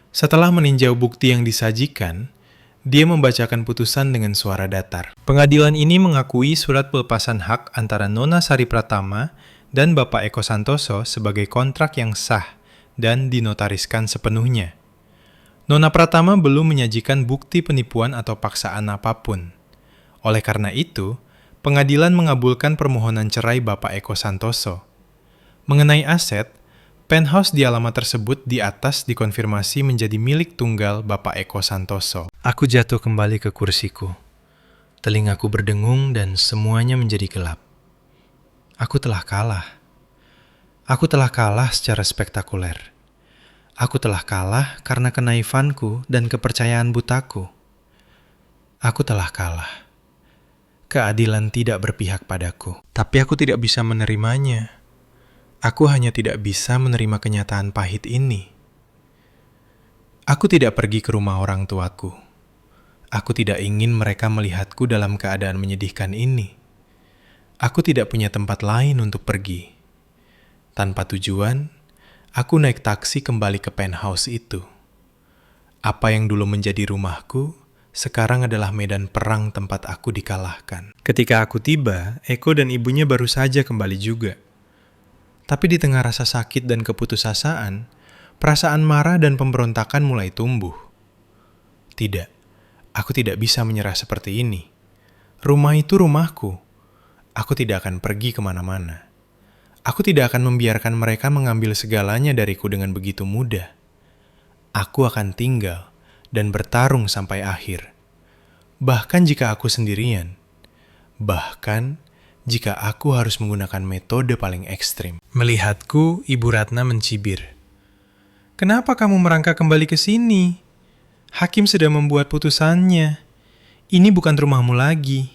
Setelah meninjau bukti yang disajikan, dia membacakan putusan dengan suara datar. Pengadilan ini mengakui surat pelepasan hak antara Nona Sari Pratama dan Bapak Eko Santoso sebagai kontrak yang sah dan dinotariskan sepenuhnya. Nona Pratama belum menyajikan bukti penipuan atau paksaan apapun. Oleh karena itu, Pengadilan mengabulkan permohonan cerai Bapak Eko Santoso. Mengenai aset, penthouse di alamat tersebut di atas dikonfirmasi menjadi milik tunggal Bapak Eko Santoso. Aku jatuh kembali ke kursiku. Telingaku berdengung dan semuanya menjadi gelap. Aku telah kalah. Aku telah kalah secara spektakuler. Aku telah kalah karena kenaifanku dan kepercayaan butaku. Aku telah kalah. Keadilan tidak berpihak padaku. Tapi aku tidak bisa menerimanya. Aku hanya tidak bisa menerima kenyataan pahit ini. Aku tidak pergi ke rumah orang tuaku. Aku tidak ingin mereka melihatku dalam keadaan menyedihkan ini. Aku tidak punya tempat lain untuk pergi. Tanpa tujuan, aku naik taksi kembali ke penthouse itu. Apa yang dulu menjadi rumahku, sekarang adalah medan perang tempat aku dikalahkan. Ketika aku tiba, Eko dan ibunya baru saja kembali juga. Tapi di tengah rasa sakit dan keputusasaan, perasaan marah dan pemberontakan mulai tumbuh. Tidak, aku tidak bisa menyerah seperti ini. Rumah itu rumahku. Aku tidak akan pergi kemana-mana. Aku tidak akan membiarkan mereka mengambil segalanya dariku dengan begitu mudah. Aku akan tinggal dan bertarung sampai akhir. Bahkan jika aku sendirian. Bahkan jika aku harus menggunakan metode paling ekstrim. Melihatku, Ibu Ratna mencibir. Kenapa kamu merangkak kembali ke sini? Hakim sudah membuat putusannya. Ini bukan rumahmu lagi.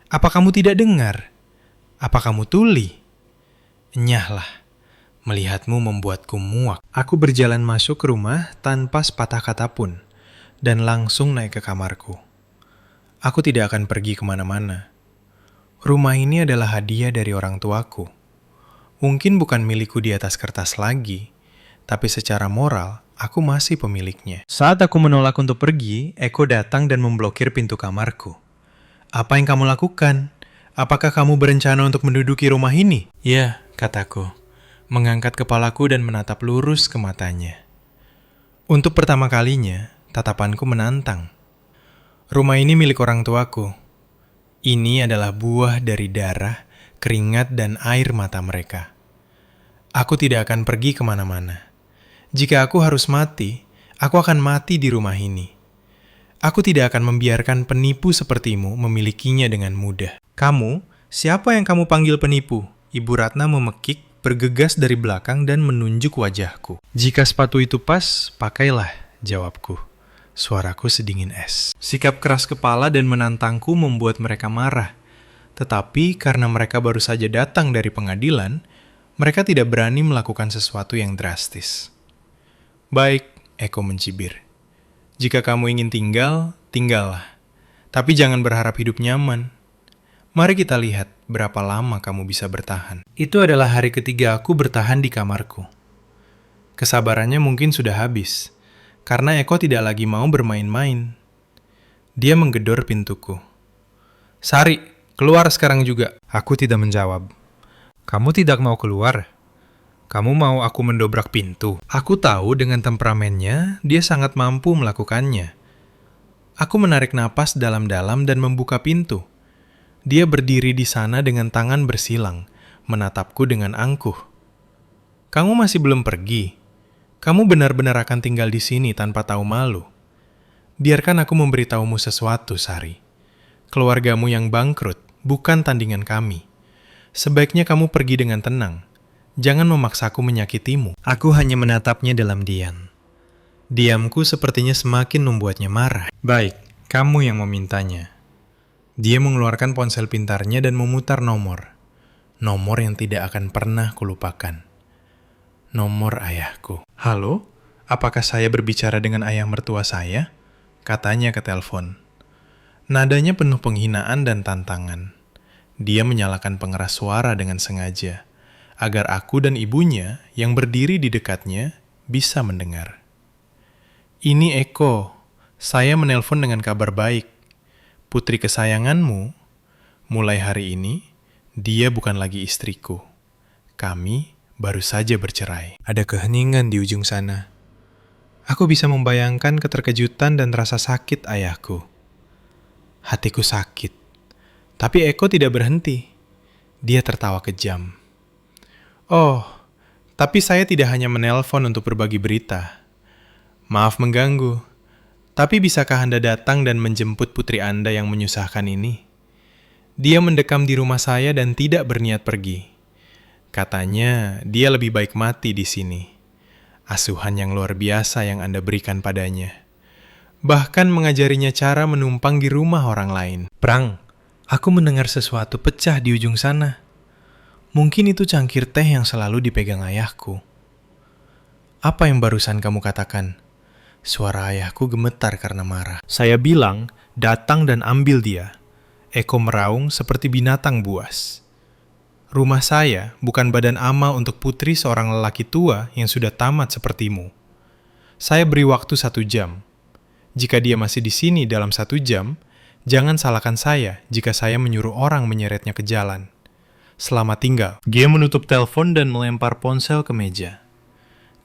Apa kamu tidak dengar? Apa kamu tuli? Enyahlah, melihatmu membuatku muak. Aku berjalan masuk ke rumah tanpa sepatah kata pun, dan langsung naik ke kamarku. Aku tidak akan pergi kemana-mana. Rumah ini adalah hadiah dari orang tuaku. Mungkin bukan milikku di atas kertas lagi, tapi secara moral, aku masih pemiliknya. Saat aku menolak untuk pergi, Eko datang dan memblokir pintu kamarku. Apa yang kamu lakukan? Apakah kamu berencana untuk menduduki rumah ini? Ya, kataku, mengangkat kepalaku dan menatap lurus ke matanya. Untuk pertama kalinya, tatapanku menantang. Rumah ini milik orang tuaku. Ini adalah buah dari darah, keringat, dan air mata mereka. Aku tidak akan pergi kemana-mana. Jika aku harus mati, aku akan mati di rumah ini. Aku tidak akan membiarkan penipu sepertimu memilikinya dengan mudah. Kamu, siapa yang kamu panggil penipu? Ibu Ratna memekik, bergegas dari belakang dan menunjuk wajahku. Jika sepatu itu pas, pakailah, jawabku. Suaraku sedingin es. Sikap keras kepala dan menantangku membuat mereka marah. Tetapi karena mereka baru saja datang dari pengadilan, mereka tidak berani melakukan sesuatu yang drastis. Baik, Eko mencibir. Jika kamu ingin tinggal, tinggallah. Tapi jangan berharap hidup nyaman. Mari kita lihat berapa lama kamu bisa bertahan. Itu adalah hari ketiga aku bertahan di kamarku. Kesabarannya mungkin sudah habis, karena Eko tidak lagi mau bermain-main. Dia menggedor pintuku. Sari, keluar sekarang juga. Aku tidak menjawab. Kamu tidak mau keluar? Kamu mau aku mendobrak pintu? Aku tahu dengan temperamennya, dia sangat mampu melakukannya. Aku menarik napas dalam-dalam dan membuka pintu. Dia berdiri di sana dengan tangan bersilang, menatapku dengan angkuh. Kamu masih belum pergi? Kamu benar-benar akan tinggal di sini tanpa tahu malu. Biarkan aku memberitahumu sesuatu, Sari. Keluargamu yang bangkrut, bukan tandingan kami. Sebaiknya kamu pergi dengan tenang. Jangan memaksaku menyakitimu. Aku hanya menatapnya dalam diam. Diamku sepertinya semakin membuatnya marah. Baik, kamu yang memintanya. Dia mengeluarkan ponsel pintarnya dan memutar nomor. Nomor yang tidak akan pernah kulupakan. Nomor ayahku. Halo, apakah saya berbicara dengan ayah mertua saya? Katanya ke telepon. Nadanya penuh penghinaan dan tantangan. Dia menyalakan pengeras suara dengan sengaja, agar aku dan ibunya yang berdiri di dekatnya bisa mendengar. Ini Eko, saya menelpon dengan kabar baik. Putri kesayanganmu, mulai hari ini, dia bukan lagi istriku. Kami baru saja bercerai. Ada keheningan di ujung sana. Aku bisa membayangkan keterkejutan dan rasa sakit ayahku. Hatiku sakit. Tapi Eko tidak berhenti. Dia tertawa kejam. Oh, tapi saya tidak hanya menelpon untuk berbagi berita. Maaf mengganggu, tapi bisakah Anda datang dan menjemput putri Anda yang menyusahkan ini? Dia mendekam di rumah saya dan tidak berniat pergi. Katanya, dia lebih baik mati di sini. Asuhan yang luar biasa yang Anda berikan padanya. Bahkan mengajarinya cara menumpang di rumah orang lain. Prang, aku mendengar sesuatu pecah di ujung sana. Mungkin itu cangkir teh yang selalu dipegang ayahku. Apa yang barusan kamu katakan? Suara ayahku gemetar karena marah. Saya bilang, datang dan ambil dia. Eko meraung seperti binatang buas. Rumah saya bukan badan amal untuk putri seorang lelaki tua yang sudah tamat sepertimu. Saya beri waktu 1 jam. Jika dia masih di sini dalam 1 jam, jangan salahkan saya jika saya menyuruh orang menyeretnya ke jalan. Selamat tinggal. Dia menutup telepon dan melempar ponsel ke meja.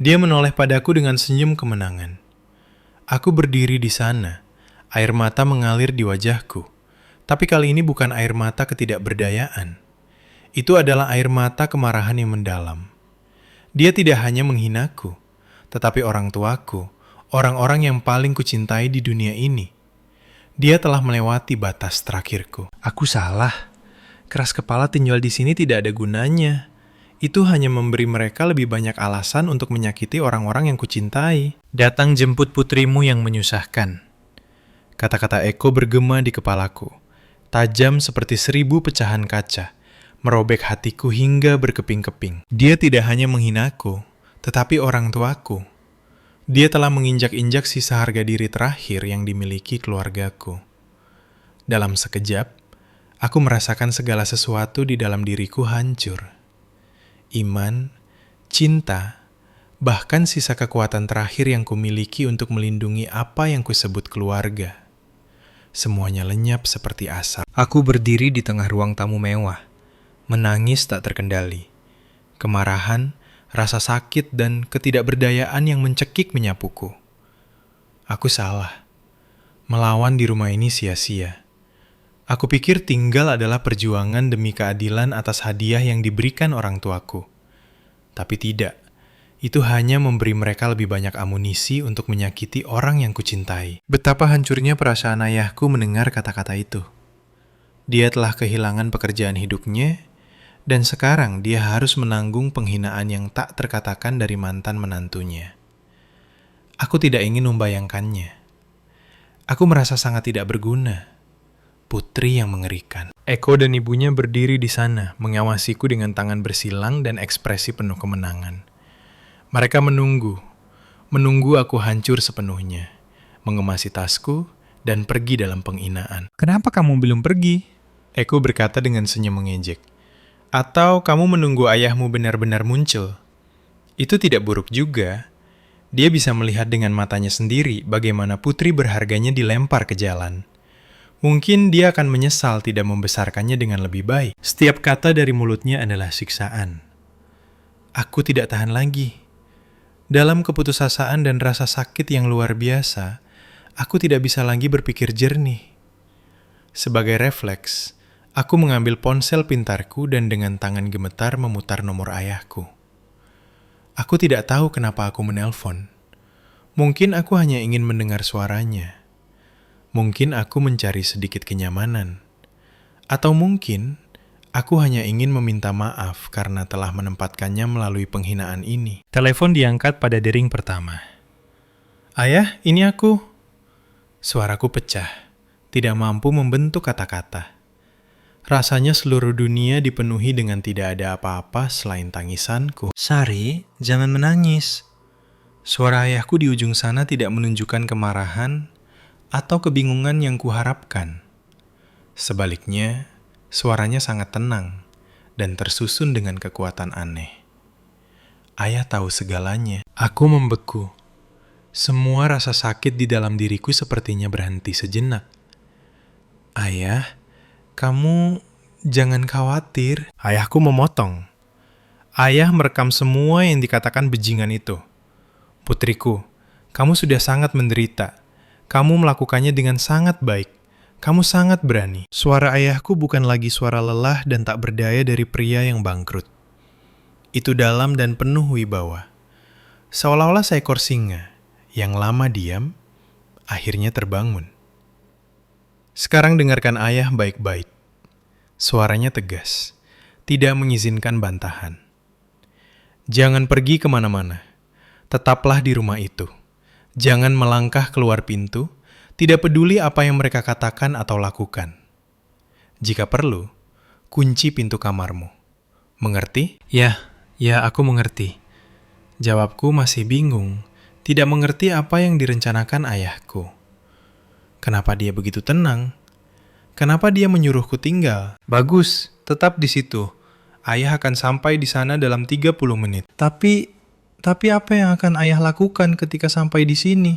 Dia menoleh padaku dengan senyum kemenangan. Aku berdiri di sana, air mata mengalir di wajahku. Tapi kali ini bukan air mata ketidakberdayaan. Itu adalah air mata kemarahan yang mendalam. Dia tidak hanya menghinaku, tetapi orang tuaku, orang-orang yang paling kucintai di dunia ini. Dia telah melewati batas terakhirku. Aku salah. Keras kepala tinggal di sini tidak ada gunanya. Itu hanya memberi mereka lebih banyak alasan untuk menyakiti orang-orang yang kucintai. Datang jemput putrimu yang menyusahkan. Kata-kata Eko bergema di kepalaku. Tajam seperti 1000 pecahan kaca. Merobek hatiku hingga berkeping-keping. Dia tidak hanya menghinaku, tetapi orang tuaku. Dia telah menginjak-injak sisa harga diri terakhir yang dimiliki keluargaku. Dalam sekejap, aku merasakan segala sesuatu di dalam diriku hancur. Iman, cinta, bahkan sisa kekuatan terakhir yang kumiliki untuk melindungi apa yang kusebut keluarga. Semuanya lenyap seperti asap. Aku berdiri di tengah ruang tamu mewah, menangis tak terkendali. Kemarahan, rasa sakit, dan ketidakberdayaan yang mencekik menyapuku. Aku salah. Melawan di rumah ini sia-sia. Aku pikir tinggal adalah perjuangan demi keadilan atas hadiah yang diberikan orang tuaku. Tapi tidak. Itu hanya memberi mereka lebih banyak amunisi untuk menyakiti orang yang kucintai. Betapa hancurnya perasaan ayahku mendengar kata-kata itu. Dia telah kehilangan pekerjaan hidupnya, dan sekarang dia harus menanggung penghinaan yang tak terkatakan dari mantan menantunya. Aku tidak ingin membayangkannya. Aku merasa sangat tidak berguna. Putri yang mengerikan. Eko dan ibunya berdiri di sana, mengawasiku dengan tangan bersilang dan ekspresi penuh kemenangan. Mereka menunggu aku hancur sepenuhnya, mengemasi tasku, dan pergi dalam penghinaan. Kenapa kamu belum pergi? Eko berkata dengan senyum mengejek. Atau kamu menunggu ayahmu benar-benar muncul? Itu tidak buruk juga. Dia bisa melihat dengan matanya sendiri bagaimana putri berharganya dilempar ke jalan. Mungkin dia akan menyesal tidak membesarkannya dengan lebih baik. Setiap kata dari mulutnya adalah siksaan. Aku tidak tahan lagi. Dalam keputusasaan dan rasa sakit yang luar biasa, aku tidak bisa lagi berpikir jernih. Sebagai refleks, aku mengambil ponsel pintarku dan dengan tangan gemetar memutar nomor ayahku. Aku tidak tahu kenapa aku menelpon. Mungkin aku hanya ingin mendengar suaranya. Mungkin aku mencari sedikit kenyamanan. Atau mungkin aku hanya ingin meminta maaf karena telah menempatkannya melalui penghinaan ini. Telepon diangkat pada dering pertama. Ayah, ini aku. Suaraku pecah, tidak mampu membentuk kata-kata. Rasanya seluruh dunia dipenuhi dengan tidak ada apa-apa selain tangisanku. Sari, jangan menangis. Suara ayahku di ujung sana tidak menunjukkan kemarahan atau kebingungan yang kuharapkan. Sebaliknya, suaranya sangat tenang dan tersusun dengan kekuatan aneh. Ayah tahu segalanya. Aku membeku. Semua rasa sakit di dalam diriku sepertinya berhenti sejenak. Ayah, kamu jangan khawatir. Ayahku memotong. Ayah merekam semua yang dikatakan bajingan itu. Putriku, kamu sudah sangat menderita. Kamu melakukannya dengan sangat baik. Kamu sangat berani. Suara ayahku bukan lagi suara lelah dan tak berdaya dari pria yang bangkrut. Itu dalam dan penuh wibawa. Seolah-olah seekor singa yang lama diam, akhirnya terbangun. Sekarang dengarkan ayah baik-baik. Suaranya tegas, tidak mengizinkan bantahan. Jangan pergi kemana-mana. Tetaplah di rumah itu. Jangan melangkah keluar pintu, tidak peduli apa yang mereka katakan atau lakukan. Jika perlu, kunci pintu kamarmu. Mengerti? Ya, aku mengerti. Jawabku masih bingung, tidak mengerti apa yang direncanakan ayahku. Kenapa dia begitu tenang? Kenapa dia menyuruhku tinggal? Bagus, tetap di situ. Ayah akan sampai di sana dalam 30 menit. Tapi apa yang akan ayah lakukan ketika sampai di sini?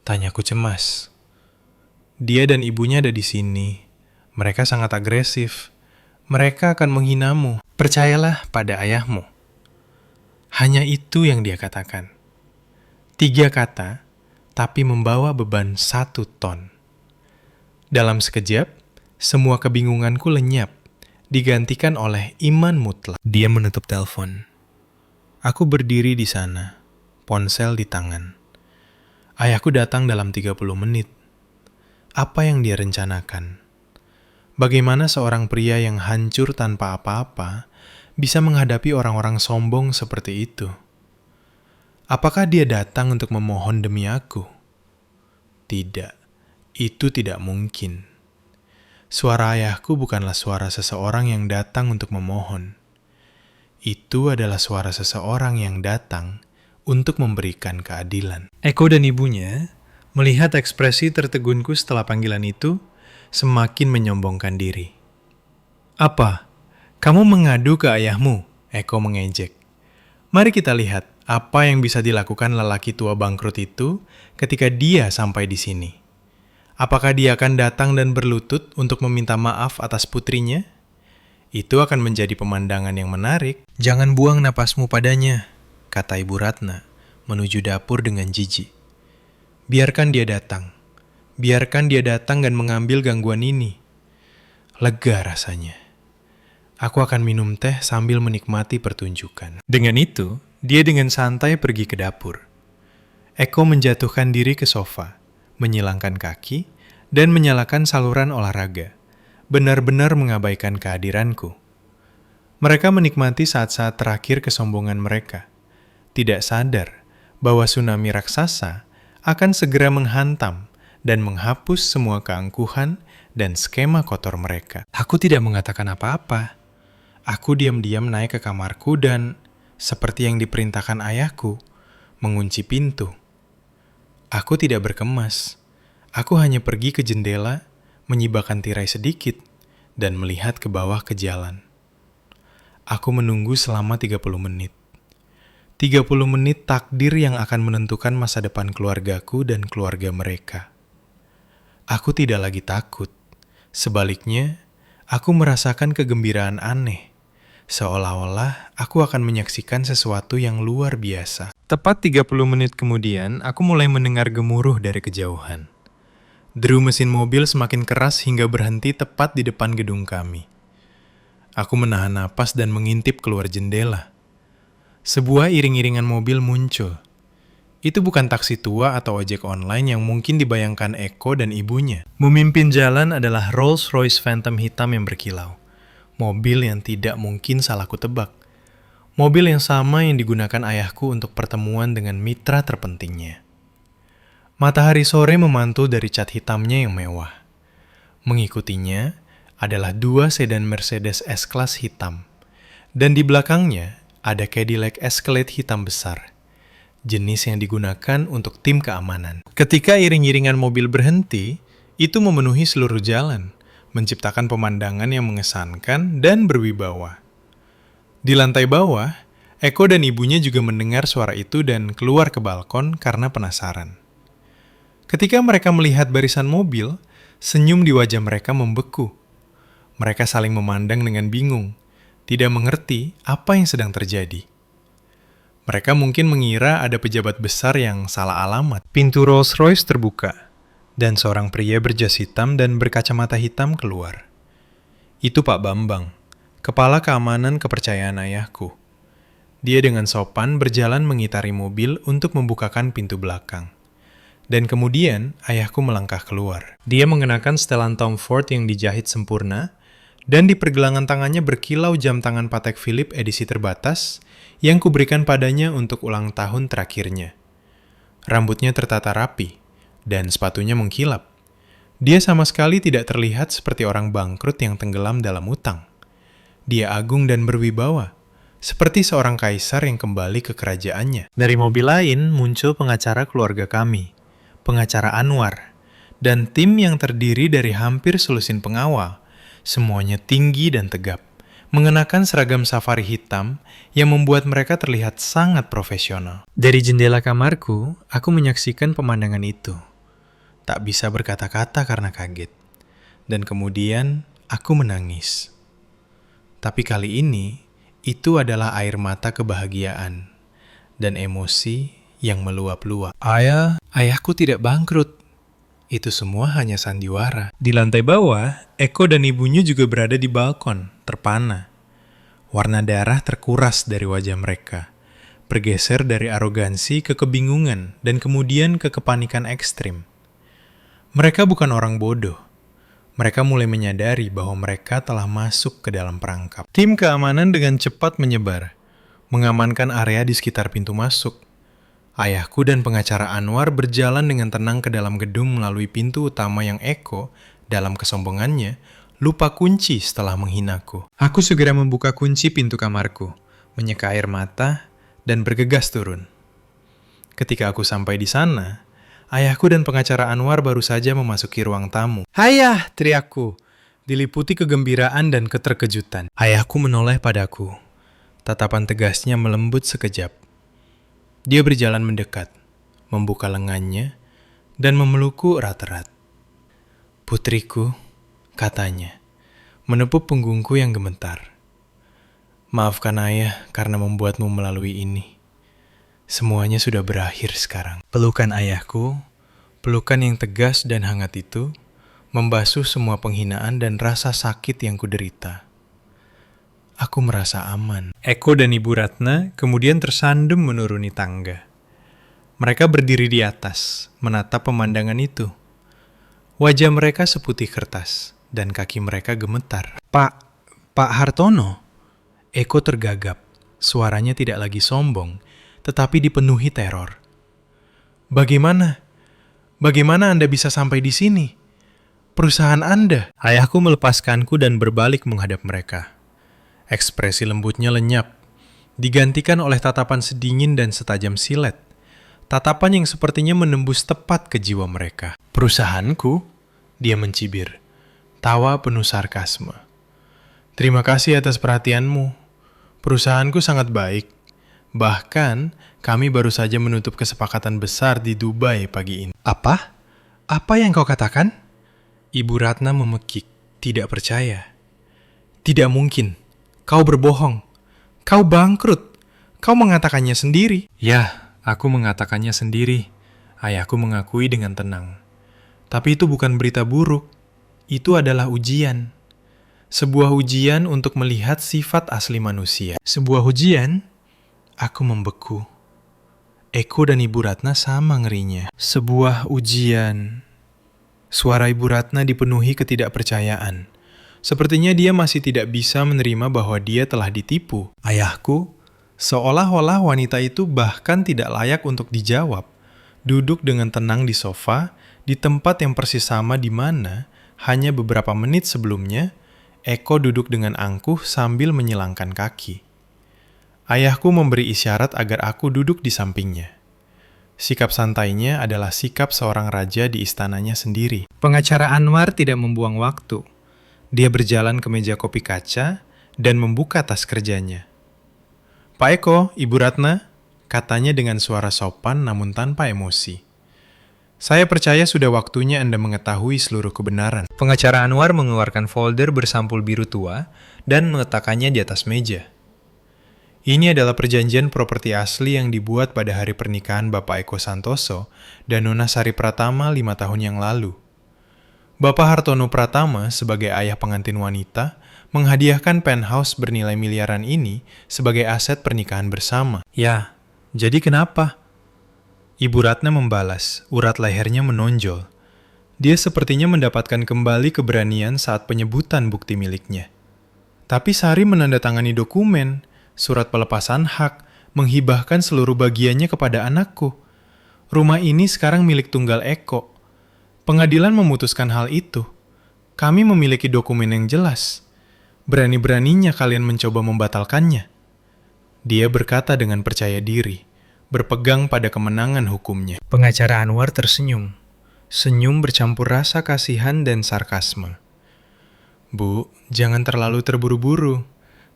Tanyaku cemas. Dia dan ibunya ada di sini. Mereka sangat agresif. Mereka akan menghinamu. Percayalah pada ayahmu. Hanya itu yang dia katakan. 3 kata, tapi membawa beban 1 ton. Dalam sekejap, semua kebingunganku lenyap, digantikan oleh iman mutlak. Dia menutup telepon. Aku berdiri di sana, ponsel di tangan. Ayahku datang dalam 30 menit. Apa yang dia rencanakan? Bagaimana seorang pria yang hancur tanpa apa-apa bisa menghadapi orang-orang sombong seperti itu? Apakah dia datang untuk memohon demi aku? Tidak, itu tidak mungkin. Suara ayahku bukanlah suara seseorang yang datang untuk memohon. Itu adalah suara seseorang yang datang untuk memberikan keadilan. Eko dan ibunya melihat ekspresi tertegunku setelah panggilan itu semakin menyombongkan diri. Apa? Kamu mengadu ke ayahmu? Eko mengejek. Mari kita lihat apa yang bisa dilakukan lelaki tua bangkrut itu ketika dia sampai di sini. Apakah dia akan datang dan berlutut untuk meminta maaf atas putrinya? Itu akan menjadi pemandangan yang menarik. Jangan buang napasmu padanya, kata Ibu Ratna, menuju dapur dengan jijik. Biarkan dia datang. Biarkan dia datang dan mengambil gangguan ini. Lega rasanya. Aku akan minum teh sambil menikmati pertunjukan. Dengan itu, dia dengan santai pergi ke dapur. Eko menjatuhkan diri ke sofa, menyilangkan kaki, dan menyalakan saluran olahraga. Benar-benar mengabaikan kehadiranku. Mereka menikmati saat-saat terakhir kesombongan mereka, tidak sadar bahwa tsunami raksasa akan segera menghantam dan menghapus semua keangkuhan dan skema kotor mereka. Aku tidak mengatakan apa-apa. Aku diam-diam naik ke kamarku dan, seperti yang diperintahkan ayahku, mengunci pintu. Aku tidak berkemas. Aku hanya pergi ke jendela, menyibakkan tirai sedikit, dan melihat ke bawah ke jalan. Aku menunggu selama 30 menit. 30 menit takdir yang akan menentukan masa depan keluargaku dan keluarga mereka. Aku tidak lagi takut. Sebaliknya, aku merasakan kegembiraan aneh. Seolah-olah aku akan menyaksikan sesuatu yang luar biasa. Tepat 30 menit kemudian, aku mulai mendengar gemuruh dari kejauhan. Deru mesin mobil semakin keras hingga berhenti tepat di depan gedung kami. Aku menahan napas dan mengintip keluar jendela. Sebuah iring-iringan mobil muncul. Itu bukan taksi tua atau ojek online yang mungkin dibayangkan Eko dan ibunya. Memimpin jalan adalah Rolls-Royce Phantom hitam yang berkilau. Mobil yang tidak mungkin salah kutebak. Mobil yang sama yang digunakan ayahku untuk pertemuan dengan mitra terpentingnya. Matahari sore memantul dari cat hitamnya yang mewah. Mengikutinya adalah 2 sedan Mercedes S-Class hitam. Dan di belakangnya ada Cadillac Escalade hitam besar. Jenis yang digunakan untuk tim keamanan. Ketika iring-iringan mobil berhenti, itu memenuhi seluruh jalan, menciptakan pemandangan yang mengesankan dan berwibawa. Di lantai bawah, Eko dan ibunya juga mendengar suara itu dan keluar ke balkon karena penasaran. Ketika mereka melihat barisan mobil, senyum di wajah mereka membeku. Mereka saling memandang dengan bingung, tidak mengerti apa yang sedang terjadi. Mereka mungkin mengira ada pejabat besar yang salah alamat. Pintu Rolls-Royce terbuka, dan seorang pria berjas hitam dan berkacamata hitam keluar. Itu Pak Bambang, kepala keamanan kepercayaan ayahku. Dia dengan sopan berjalan mengitari mobil untuk membukakan pintu belakang. Dan kemudian ayahku melangkah keluar. Dia mengenakan setelan Tom Ford yang dijahit sempurna, dan di pergelangan tangannya berkilau jam tangan Patek Philippe edisi terbatas yang kuberikan padanya untuk ulang tahun terakhirnya. Rambutnya tertata rapi, dan sepatunya mengkilap. Dia sama sekali tidak terlihat seperti orang bangkrut yang tenggelam dalam utang. Dia agung dan berwibawa, seperti seorang kaisar yang kembali ke kerajaannya. Dari mobil lain muncul pengacara keluarga kami, pengacara Anwar, dan tim yang terdiri dari hampir selusin pengawal, semuanya tinggi dan tegap, mengenakan seragam safari hitam yang membuat mereka terlihat sangat profesional. Dari jendela kamarku, aku menyaksikan pemandangan itu. Tak bisa berkata-kata karena kaget. Dan kemudian aku menangis. Tapi kali ini, itu adalah air mata kebahagiaan dan emosi yang meluap-luap. Ayahku tidak bangkrut. Itu semua hanya sandiwara. Di lantai bawah, Eko dan ibunya juga berada di balkon, terpana. Warna darah terkuras dari wajah mereka, bergeser dari arogansi ke kebingungan dan kemudian ke kepanikan ekstrim. Mereka bukan orang bodoh. Mereka mulai menyadari bahwa mereka telah masuk ke dalam perangkap. Tim keamanan dengan cepat menyebar, mengamankan area di sekitar pintu masuk. Ayahku dan pengacara Anwar berjalan dengan tenang ke dalam gedung melalui pintu utama yang Eko, dalam kesombongannya, lupa kunci setelah menghinaku. Aku segera membuka kunci pintu kamarku, menyeka air mata, dan bergegas turun. Ketika aku sampai di sana, ayahku dan pengacara Anwar baru saja memasuki ruang tamu. "Hayah!" teriakku, diliputi kegembiraan dan keterkejutan. Ayahku menoleh padaku. Tatapan tegasnya melembut sekejap. Dia berjalan mendekat, membuka lengannya, dan memelukku erat-erat. "Putriku," katanya, menepuk punggungku yang gemetar. "Maafkan ayah karena membuatmu melalui ini. Semuanya sudah berakhir sekarang." Pelukan ayahku, pelukan yang tegas dan hangat itu, membasuh semua penghinaan dan rasa sakit yang kuderita. Aku merasa aman. Eko dan Ibu Ratna kemudian tersandung menuruni tangga. Mereka berdiri di atas, menatap pemandangan itu. Wajah mereka seputih kertas, dan kaki mereka gemetar. Pak Hartono?" Eko tergagap. Suaranya tidak lagi sombong, tetapi dipenuhi teror. Bagaimana Anda bisa sampai di sini? Perusahaan Anda?" Ayahku melepaskanku dan berbalik menghadap mereka. Ekspresi lembutnya lenyap, digantikan oleh tatapan sedingin dan setajam silet. Tatapan yang sepertinya menembus tepat ke jiwa mereka. "Perusahaanku?" Dia mencibir, tawa penuh sarkasme. "Terima kasih atas perhatianmu. Perusahaanku sangat baik. Bahkan, kami baru saja menutup kesepakatan besar di Dubai pagi ini." "Apa? Apa yang kau katakan?" Ibu Ratna memekik, tidak percaya. "Tidak mungkin. Kau berbohong. Kau bangkrut. Kau mengatakannya sendiri." "Ya, aku mengatakannya sendiri," ayahku mengakui dengan tenang. "Tapi itu bukan berita buruk. Itu adalah ujian. Sebuah ujian untuk melihat sifat asli manusia." "Sebuah ujian?" Aku membeku. Eko dan Ibu Ratna sama ngerinya. "Sebuah ujian." Suara Ibu Ratna dipenuhi ketidakpercayaan. Sepertinya dia masih tidak bisa menerima bahwa dia telah ditipu. Ayahku, seolah-olah wanita itu bahkan tidak layak untuk dijawab, duduk dengan tenang di sofa, di tempat yang persis sama di mana, hanya beberapa menit sebelumnya, Eko duduk dengan angkuh sambil menyilangkan kaki. Ayahku memberi isyarat agar aku duduk di sampingnya. Sikap santainya adalah sikap seorang raja di istananya sendiri. Pengacara Anwar tidak membuang waktu. Dia berjalan ke meja kopi kaca dan membuka tas kerjanya. "Pak Eko, Ibu Ratna," katanya dengan suara sopan namun tanpa emosi. "Saya percaya sudah waktunya Anda mengetahui seluruh kebenaran." Pengacara Anwar mengeluarkan folder bersampul biru tua dan meletakkannya di atas meja. Ini adalah perjanjian properti asli yang dibuat pada hari pernikahan Bapak Eko Santoso dan Nona Sari Pratama 5 tahun yang lalu. Bapak Hartono Pratama sebagai ayah pengantin wanita menghadiahkan penthouse bernilai miliaran ini sebagai aset pernikahan bersama. Ya, jadi kenapa? Ibu Ratna membalas, urat lehernya menonjol. Dia sepertinya mendapatkan kembali keberanian saat penyebutan bukti miliknya. Tapi Sari menandatangani dokumen, surat pelepasan hak, menghibahkan seluruh bagiannya kepada anakku. Rumah ini sekarang milik tunggal Eko. Pengadilan memutuskan hal itu. Kami memiliki dokumen yang jelas. Berani-beraninya kalian mencoba membatalkannya. Dia berkata dengan percaya diri, berpegang pada kemenangan hukumnya. Pengacara Anwar tersenyum. Senyum bercampur rasa kasihan dan sarkasme. Bu, jangan terlalu terburu-buru.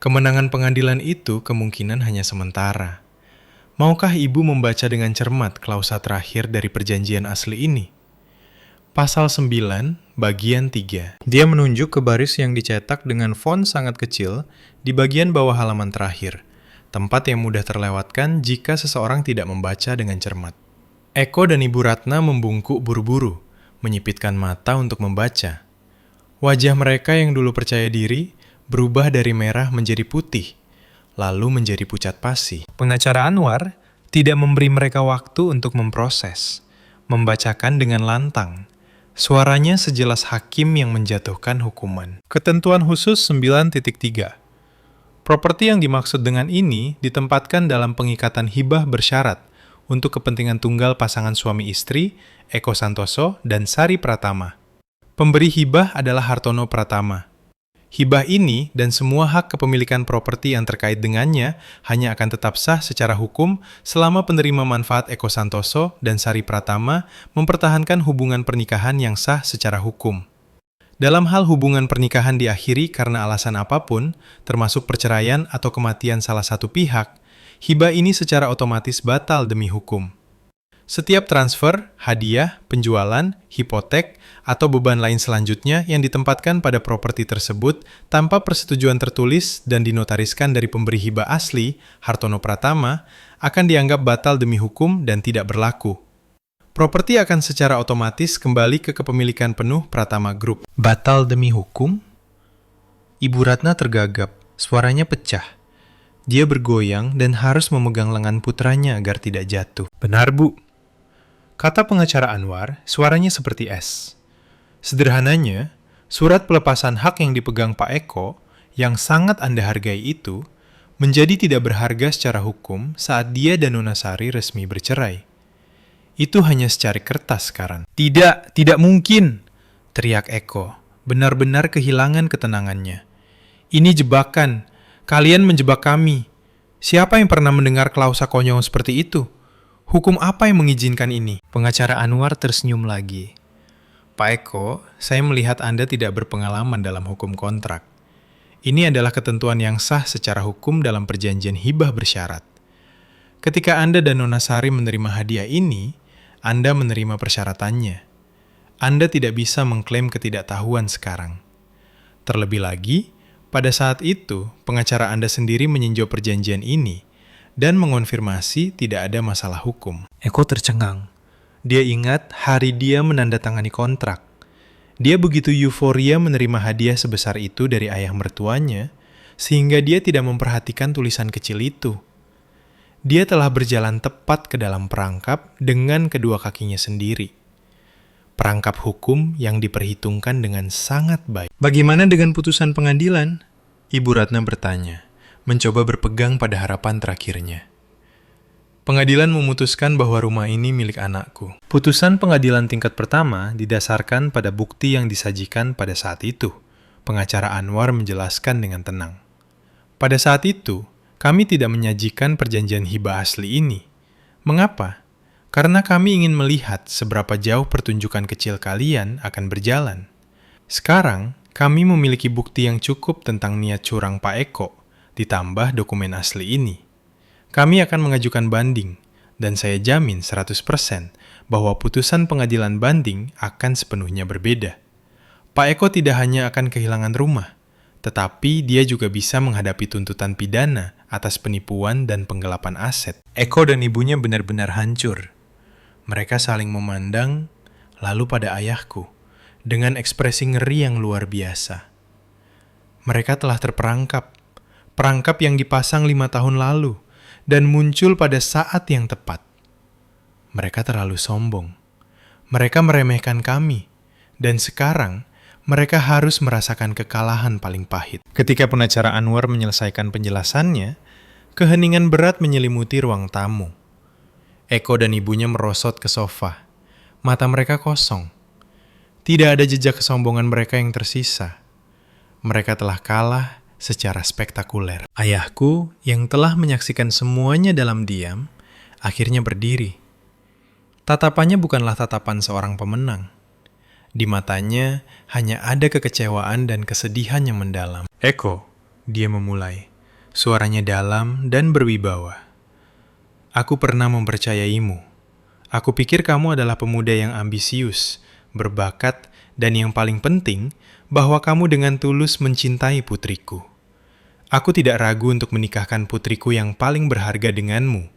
Kemenangan pengadilan itu kemungkinan hanya sementara. Maukah ibu membaca dengan cermat klausa terakhir dari perjanjian asli ini? Pasal 9, bagian 3. Dia menunjuk ke baris yang dicetak dengan font sangat kecil di bagian bawah halaman terakhir, tempat yang mudah terlewatkan jika seseorang tidak membaca dengan cermat. Eko dan Ibu Ratna membungkuk buru-buru, menyipitkan mata untuk membaca. Wajah mereka yang dulu percaya diri berubah dari merah menjadi putih, lalu menjadi pucat pasi. Pengacara Anwar tidak memberi mereka waktu untuk memproses, membacakan dengan lantang. Suaranya sejelas hakim yang menjatuhkan hukuman. Ketentuan khusus 9.3. Properti yang dimaksud dengan ini ditempatkan dalam pengikatan hibah bersyarat untuk kepentingan tunggal pasangan suami istri, Eko Santoso dan Sari Pratama. Pemberi hibah adalah Hartono Pratama. Hibah ini dan semua hak kepemilikan properti yang terkait dengannya hanya akan tetap sah secara hukum selama penerima manfaat Eko Santoso dan Sari Pratama mempertahankan hubungan pernikahan yang sah secara hukum. Dalam hal hubungan pernikahan diakhiri karena alasan apapun, termasuk perceraian atau kematian salah satu pihak, hibah ini secara otomatis batal demi hukum. Setiap transfer, hadiah, penjualan, hipotek, atau beban lain selanjutnya yang ditempatkan pada properti tersebut tanpa persetujuan tertulis dan dinotariskan dari pemberi hibah asli, Hartono Pratama, akan dianggap batal demi hukum dan tidak berlaku. Properti akan secara otomatis kembali ke kepemilikan penuh Pratama Group. Batal demi hukum? Ibu Ratna tergagap, suaranya pecah. Dia bergoyang dan harus memegang lengan putranya agar tidak jatuh. Benar, Bu. Kata pengacara Anwar, suaranya seperti es. Sederhananya, surat pelepasan hak yang dipegang Pak Eko, yang sangat Anda hargai itu, menjadi tidak berharga secara hukum saat dia dan Nona Sari resmi bercerai. Itu hanya secari kertas sekarang. Tidak mungkin, teriak Eko, benar-benar kehilangan ketenangannya. Ini jebakan, kalian menjebak kami. Siapa yang pernah mendengar klausa konyol seperti itu? Hukum apa yang mengizinkan ini? Pengacara Anwar tersenyum lagi. Pak Eko, saya melihat Anda tidak berpengalaman dalam hukum kontrak. Ini adalah ketentuan yang sah secara hukum dalam perjanjian hibah bersyarat. Ketika Anda dan Nona Sari menerima hadiah ini, Anda menerima persyaratannya. Anda tidak bisa mengklaim ketidaktahuan sekarang. Terlebih lagi, pada saat itu, pengacara Anda sendiri meninjau perjanjian ini dan mengonfirmasi tidak ada masalah hukum. Eko tercengang. Dia ingat hari dia menandatangani kontrak. Dia begitu euforia menerima hadiah sebesar itu dari ayah mertuanya, sehingga dia tidak memperhatikan tulisan kecil itu. Dia telah berjalan tepat ke dalam perangkap dengan kedua kakinya sendiri. Perangkap hukum yang diperhitungkan dengan sangat baik. Bagaimana dengan putusan pengadilan? Ibu Ratna bertanya, mencoba berpegang pada harapan terakhirnya. Pengadilan memutuskan bahwa rumah ini milik anakku. Putusan pengadilan tingkat pertama didasarkan pada bukti yang disajikan pada saat itu. Pengacara Anwar menjelaskan dengan tenang. Pada saat itu, kami tidak menyajikan perjanjian hibah asli ini. Mengapa? Karena kami ingin melihat seberapa jauh pertunjukan kecil kalian akan berjalan. Sekarang, kami memiliki bukti yang cukup tentang niat curang Pak Eko, ditambah dokumen asli ini. Kami akan mengajukan banding, dan saya jamin 100% bahwa putusan pengadilan banding akan sepenuhnya berbeda. Pak Eko tidak hanya akan kehilangan rumah, Tetapi dia juga bisa menghadapi tuntutan pidana atas penipuan dan penggelapan aset. Eko dan ibunya benar-benar hancur. Mereka saling memandang, lalu pada ayahku, dengan ekspresi ngeri yang luar biasa. Mereka telah terperangkap, perangkap yang dipasang 5 tahun lalu, dan muncul pada saat yang tepat. Mereka terlalu sombong. Mereka meremehkan kami, dan sekarang mereka harus merasakan kekalahan paling pahit. Ketika pengacara Anwar menyelesaikan penjelasannya, keheningan berat menyelimuti ruang tamu. Eko dan ibunya merosot ke sofa. Mata mereka kosong. Tidak ada jejak kesombongan mereka yang tersisa. Mereka telah kalah secara spektakuler. Ayahku, yang telah menyaksikan semuanya dalam diam, akhirnya berdiri. Tatapannya bukanlah tatapan seorang pemenang. Di matanya hanya ada kekecewaan dan kesedihan yang mendalam. Eko, dia memulai. Suaranya dalam dan berwibawa. Aku pernah mempercayaimu. Aku pikir kamu adalah pemuda yang ambisius, berbakat, dan yang paling penting, bahwa kamu dengan tulus mencintai putriku. Aku tidak ragu untuk menikahkan putriku yang paling berharga denganmu,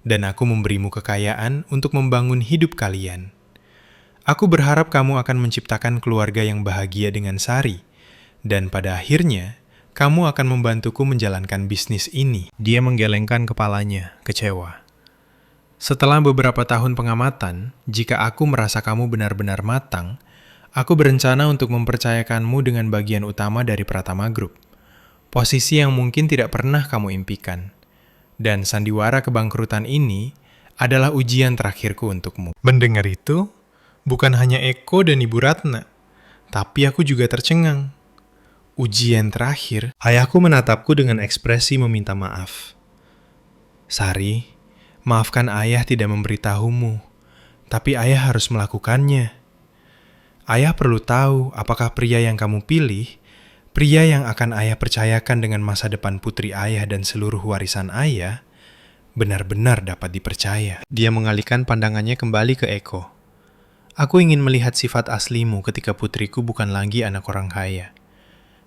dan aku memberimu kekayaan untuk membangun hidup kalian. Aku berharap kamu akan menciptakan keluarga yang bahagia dengan Sari, dan pada akhirnya, kamu akan membantuku menjalankan bisnis ini. Dia menggelengkan kepalanya, kecewa. Setelah beberapa tahun pengamatan, jika aku merasa kamu benar-benar matang, aku berencana untuk mempercayakanmu dengan bagian utama dari Pratama Group. Posisi yang mungkin tidak pernah kamu impikan. Dan sandiwara kebangkrutan ini adalah ujian terakhirku untukmu. Mendengar itu, bukan hanya Eko dan Ibu Ratna, tapi aku juga tercengang. Ujian terakhir, ayahku menatapku dengan ekspresi meminta maaf. Sari, maafkan ayah tidak memberitahumu, tapi ayah harus melakukannya. Ayah perlu tahu apakah pria yang kamu pilih, pria yang akan ayah percayakan dengan masa depan putri ayah dan seluruh warisan ayah, benar-benar dapat dipercaya. Dia mengalihkan pandangannya kembali ke Eko. Aku ingin melihat sifat aslimu ketika putriku bukan lagi anak orang kaya.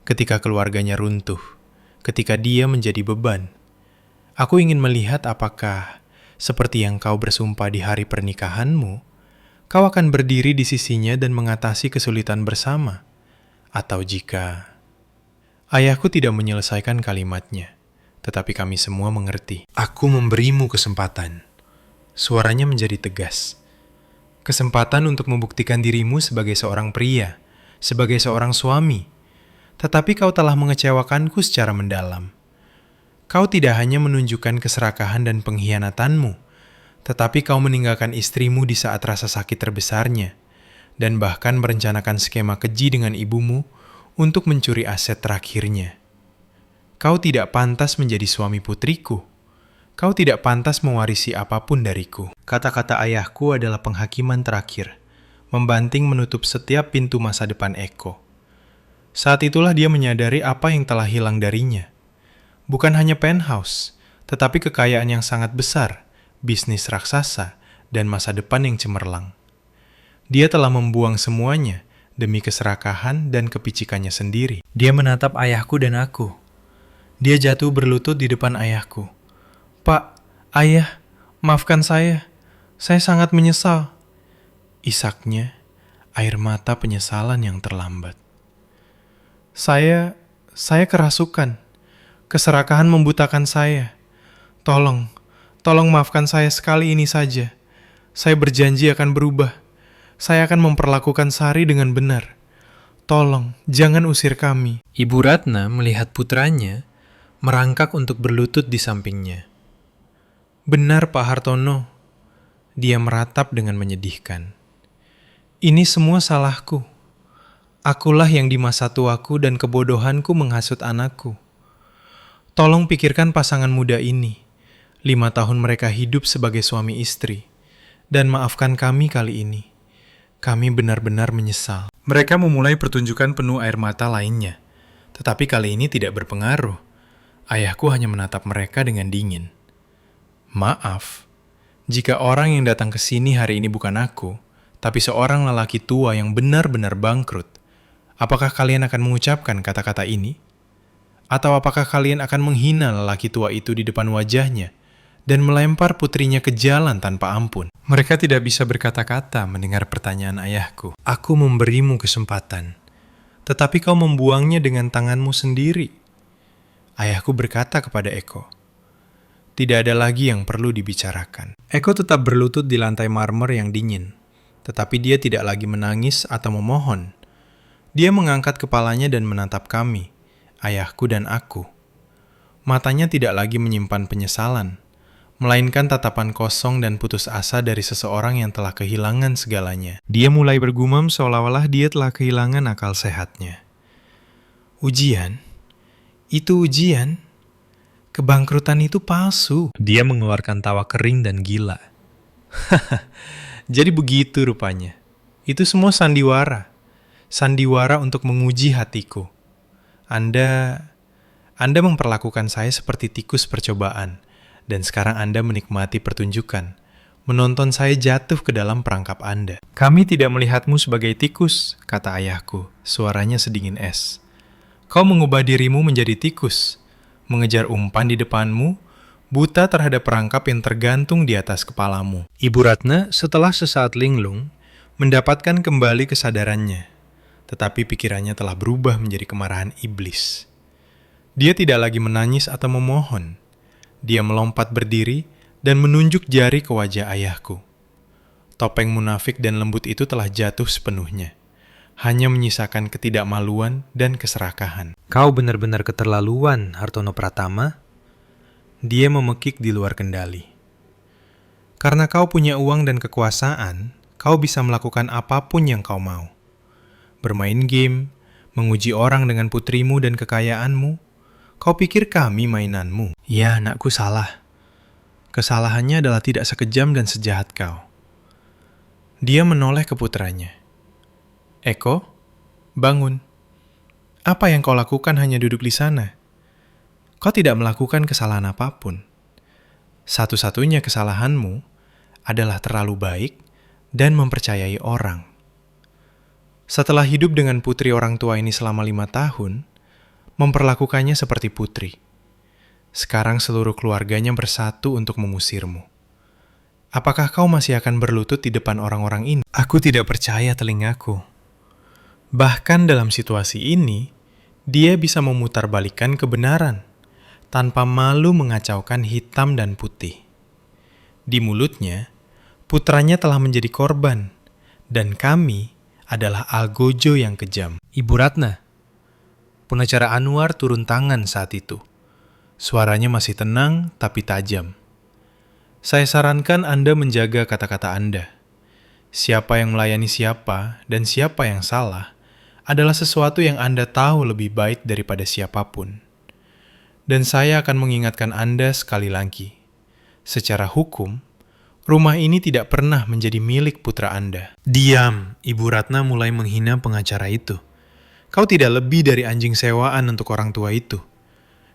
Ketika keluarganya runtuh, ketika dia menjadi beban. Aku ingin melihat apakah, seperti yang kau bersumpah di hari pernikahanmu, kau akan berdiri di sisinya dan mengatasi kesulitan bersama. Atau jika... Ayahku tidak menyelesaikan kalimatnya, tetapi kami semua mengerti. Aku memberimu kesempatan. Suaranya menjadi tegas. Kesempatan untuk membuktikan dirimu sebagai seorang pria, sebagai seorang suami. Tetapi kau telah mengecewakanku secara mendalam. Kau tidak hanya menunjukkan keserakahan dan pengkhianatanmu, tetapi kau meninggalkan istrimu di saat rasa sakit terbesarnya, dan bahkan merencanakan skema keji dengan ibumu untuk mencuri aset terakhirnya. Kau tidak pantas menjadi suami putriku. Kau tidak pantas mewarisi apapun dariku. Kata-kata ayahku adalah penghakiman terakhir, membanting menutup setiap pintu masa depan Eko. Saat itulah dia menyadari apa yang telah hilang darinya. Bukan hanya penthouse, tetapi kekayaan yang sangat besar, bisnis raksasa, dan masa depan yang cemerlang. Dia telah membuang semuanya demi keserakahan dan kepicikannya sendiri. Dia menatap ayahku dan aku. Dia jatuh berlutut di depan ayahku. Pak, ayah, maafkan saya. Saya sangat menyesal. Isaknya, air mata penyesalan yang terlambat. Saya kerasukan. Keserakahan membutakan saya. Tolong maafkan saya sekali ini saja. Saya berjanji akan berubah. Saya akan memperlakukan Sari dengan benar. Tolong, jangan usir kami. Ibu Ratna melihat putranya, merangkak untuk berlutut di sampingnya. Benar, Pak Hartono. Dia meratap dengan menyedihkan. Ini semua salahku. Akulah yang di masa tuaku dan kebodohanku menghasut anakku. Tolong pikirkan pasangan muda ini. 5 tahun mereka hidup sebagai suami istri. Dan maafkan kami kali ini. Kami benar-benar menyesal. Mereka memulai pertunjukan penuh air mata lainnya. Tetapi kali ini tidak berpengaruh. Ayahku hanya menatap mereka dengan dingin. Maaf, jika orang yang datang ke sini hari ini bukan aku, tapi seorang lelaki tua yang benar-benar bangkrut, apakah kalian akan mengucapkan kata-kata ini? Atau apakah kalian akan menghina lelaki tua itu di depan wajahnya dan melempar putrinya ke jalan tanpa ampun?" Mereka tidak bisa berkata-kata mendengar pertanyaan ayahku. "Aku memberimu kesempatan, tetapi kau membuangnya dengan tanganmu sendiri." Ayahku berkata kepada Eko. Tidak ada lagi yang perlu dibicarakan. Eko tetap berlutut di lantai marmer yang dingin, tetapi dia tidak lagi menangis atau memohon. Dia mengangkat kepalanya dan menatap kami, ayahku dan aku. Matanya tidak lagi menyimpan penyesalan, melainkan tatapan kosong dan putus asa dari seseorang yang telah kehilangan segalanya. Dia mulai bergumam seolah-olah dia telah kehilangan akal sehatnya. "Ujian? Itu ujian? Kebangkrutan itu palsu." Dia mengeluarkan tawa kering dan gila. Jadi begitu rupanya. Itu semua sandiwara. Sandiwara untuk menguji hatiku. Anda memperlakukan saya seperti tikus percobaan, dan sekarang Anda menikmati pertunjukan, menonton saya jatuh ke dalam perangkap Anda. "Kami tidak melihatmu sebagai tikus," kata ayahku, suaranya sedingin es. "Kau mengubah dirimu menjadi tikus, mengejar umpan di depanmu, buta terhadap perangkap yang tergantung di atas kepalamu." Ibu Ratna setelah sesaat linglung, mendapatkan kembali kesadarannya. Tetapi pikirannya telah berubah menjadi kemarahan iblis. Dia tidak lagi menangis atau memohon. Dia melompat berdiri dan menunjuk jari ke wajah ayahku. Topeng munafik dan lembut itu telah jatuh sepenuhnya, hanya menyisakan ketidakmaluan dan keserakahan. "Kau benar-benar keterlaluan, Hartono Pratama." Dia memekik di luar kendali. "Karena kau punya uang dan kekuasaan, kau bisa melakukan apapun yang kau mau. Bermain game, menguji orang dengan putrimu dan kekayaanmu. Kau pikir kami mainanmu?" "Ya, anakku salah. Kesalahannya adalah tidak sekejam dan sejahat kau." Dia menoleh ke putranya. "Eko, bangun. Apa yang kau lakukan hanya duduk di sana? Kau tidak melakukan kesalahan apapun. Satu-satunya kesalahanmu adalah terlalu baik dan mempercayai orang." Setelah hidup dengan putri orang tua ini selama 5 tahun, memperlakukannya seperti putri. Sekarang seluruh keluarganya bersatu untuk mengusirmu. Apakah kau masih akan berlutut di depan orang-orang ini? Aku tidak percaya telingaku. Bahkan dalam situasi ini, dia bisa memutarbalikkan kebenaran, tanpa malu mengacaukan hitam dan putih. Di mulutnya, putranya telah menjadi korban, dan kami adalah algojo yang kejam. "Ibu Ratna." Pengacara Anwar turun tangan saat itu. Suaranya masih tenang tapi tajam. "Saya sarankan Anda menjaga kata-kata Anda. Siapa yang melayani siapa dan siapa yang salah adalah sesuatu yang Anda tahu lebih baik daripada siapapun. Dan saya akan mengingatkan Anda sekali lagi. Secara hukum, rumah ini tidak pernah menjadi milik putra Anda." "Diam," Ibu Ratna mulai menghina pengacara itu. "Kau tidak lebih dari anjing sewaan untuk orang tua itu.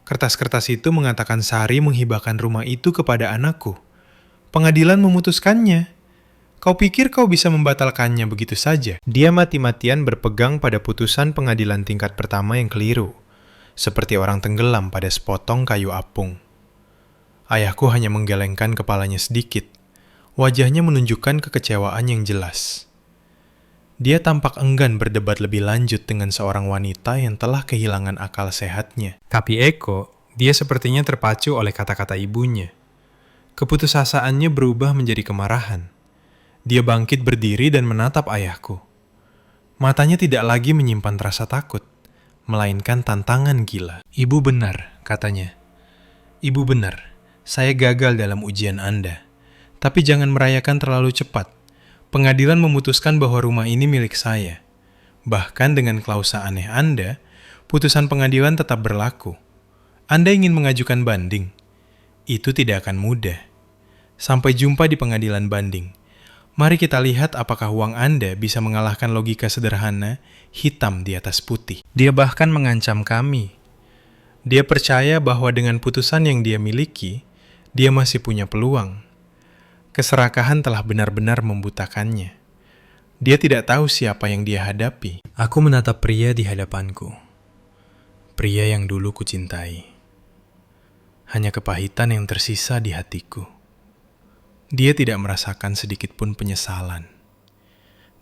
Kertas-kertas itu mengatakan Sari menghibahkan rumah itu kepada anakku. Pengadilan memutuskannya. Kau pikir kau bisa membatalkannya begitu saja?" Dia mati-matian berpegang pada putusan pengadilan tingkat pertama yang keliru, seperti orang tenggelam pada sepotong kayu apung. Ayahku hanya menggelengkan kepalanya sedikit. Wajahnya menunjukkan kekecewaan yang jelas. Dia tampak enggan berdebat lebih lanjut dengan seorang wanita yang telah kehilangan akal sehatnya. Tapi Eko, dia sepertinya terpacu oleh kata-kata ibunya. Keputusasaannya berubah menjadi kemarahan. Dia bangkit berdiri dan menatap ayahku. Matanya tidak lagi menyimpan rasa takut, melainkan tantangan gila. "Ibu benar," katanya. "Ibu benar, saya gagal dalam ujian Anda. Tapi jangan merayakan terlalu cepat. Pengadilan memutuskan bahwa rumah ini milik saya. Bahkan dengan klausa aneh Anda, putusan pengadilan tetap berlaku. Anda ingin mengajukan banding? Itu tidak akan mudah. Sampai jumpa di pengadilan banding. Mari kita lihat apakah uang Anda bisa mengalahkan logika sederhana hitam di atas putih." Dia bahkan mengancam kami. Dia percaya bahwa dengan putusan yang dia miliki, dia masih punya peluang. Keserakahan telah benar-benar membutakannya. Dia tidak tahu siapa yang dia hadapi. Aku menatap pria di hadapanku. Pria yang dulu kucintai. Hanya kepahitan yang tersisa di hatiku. Dia tidak merasakan sedikit pun penyesalan.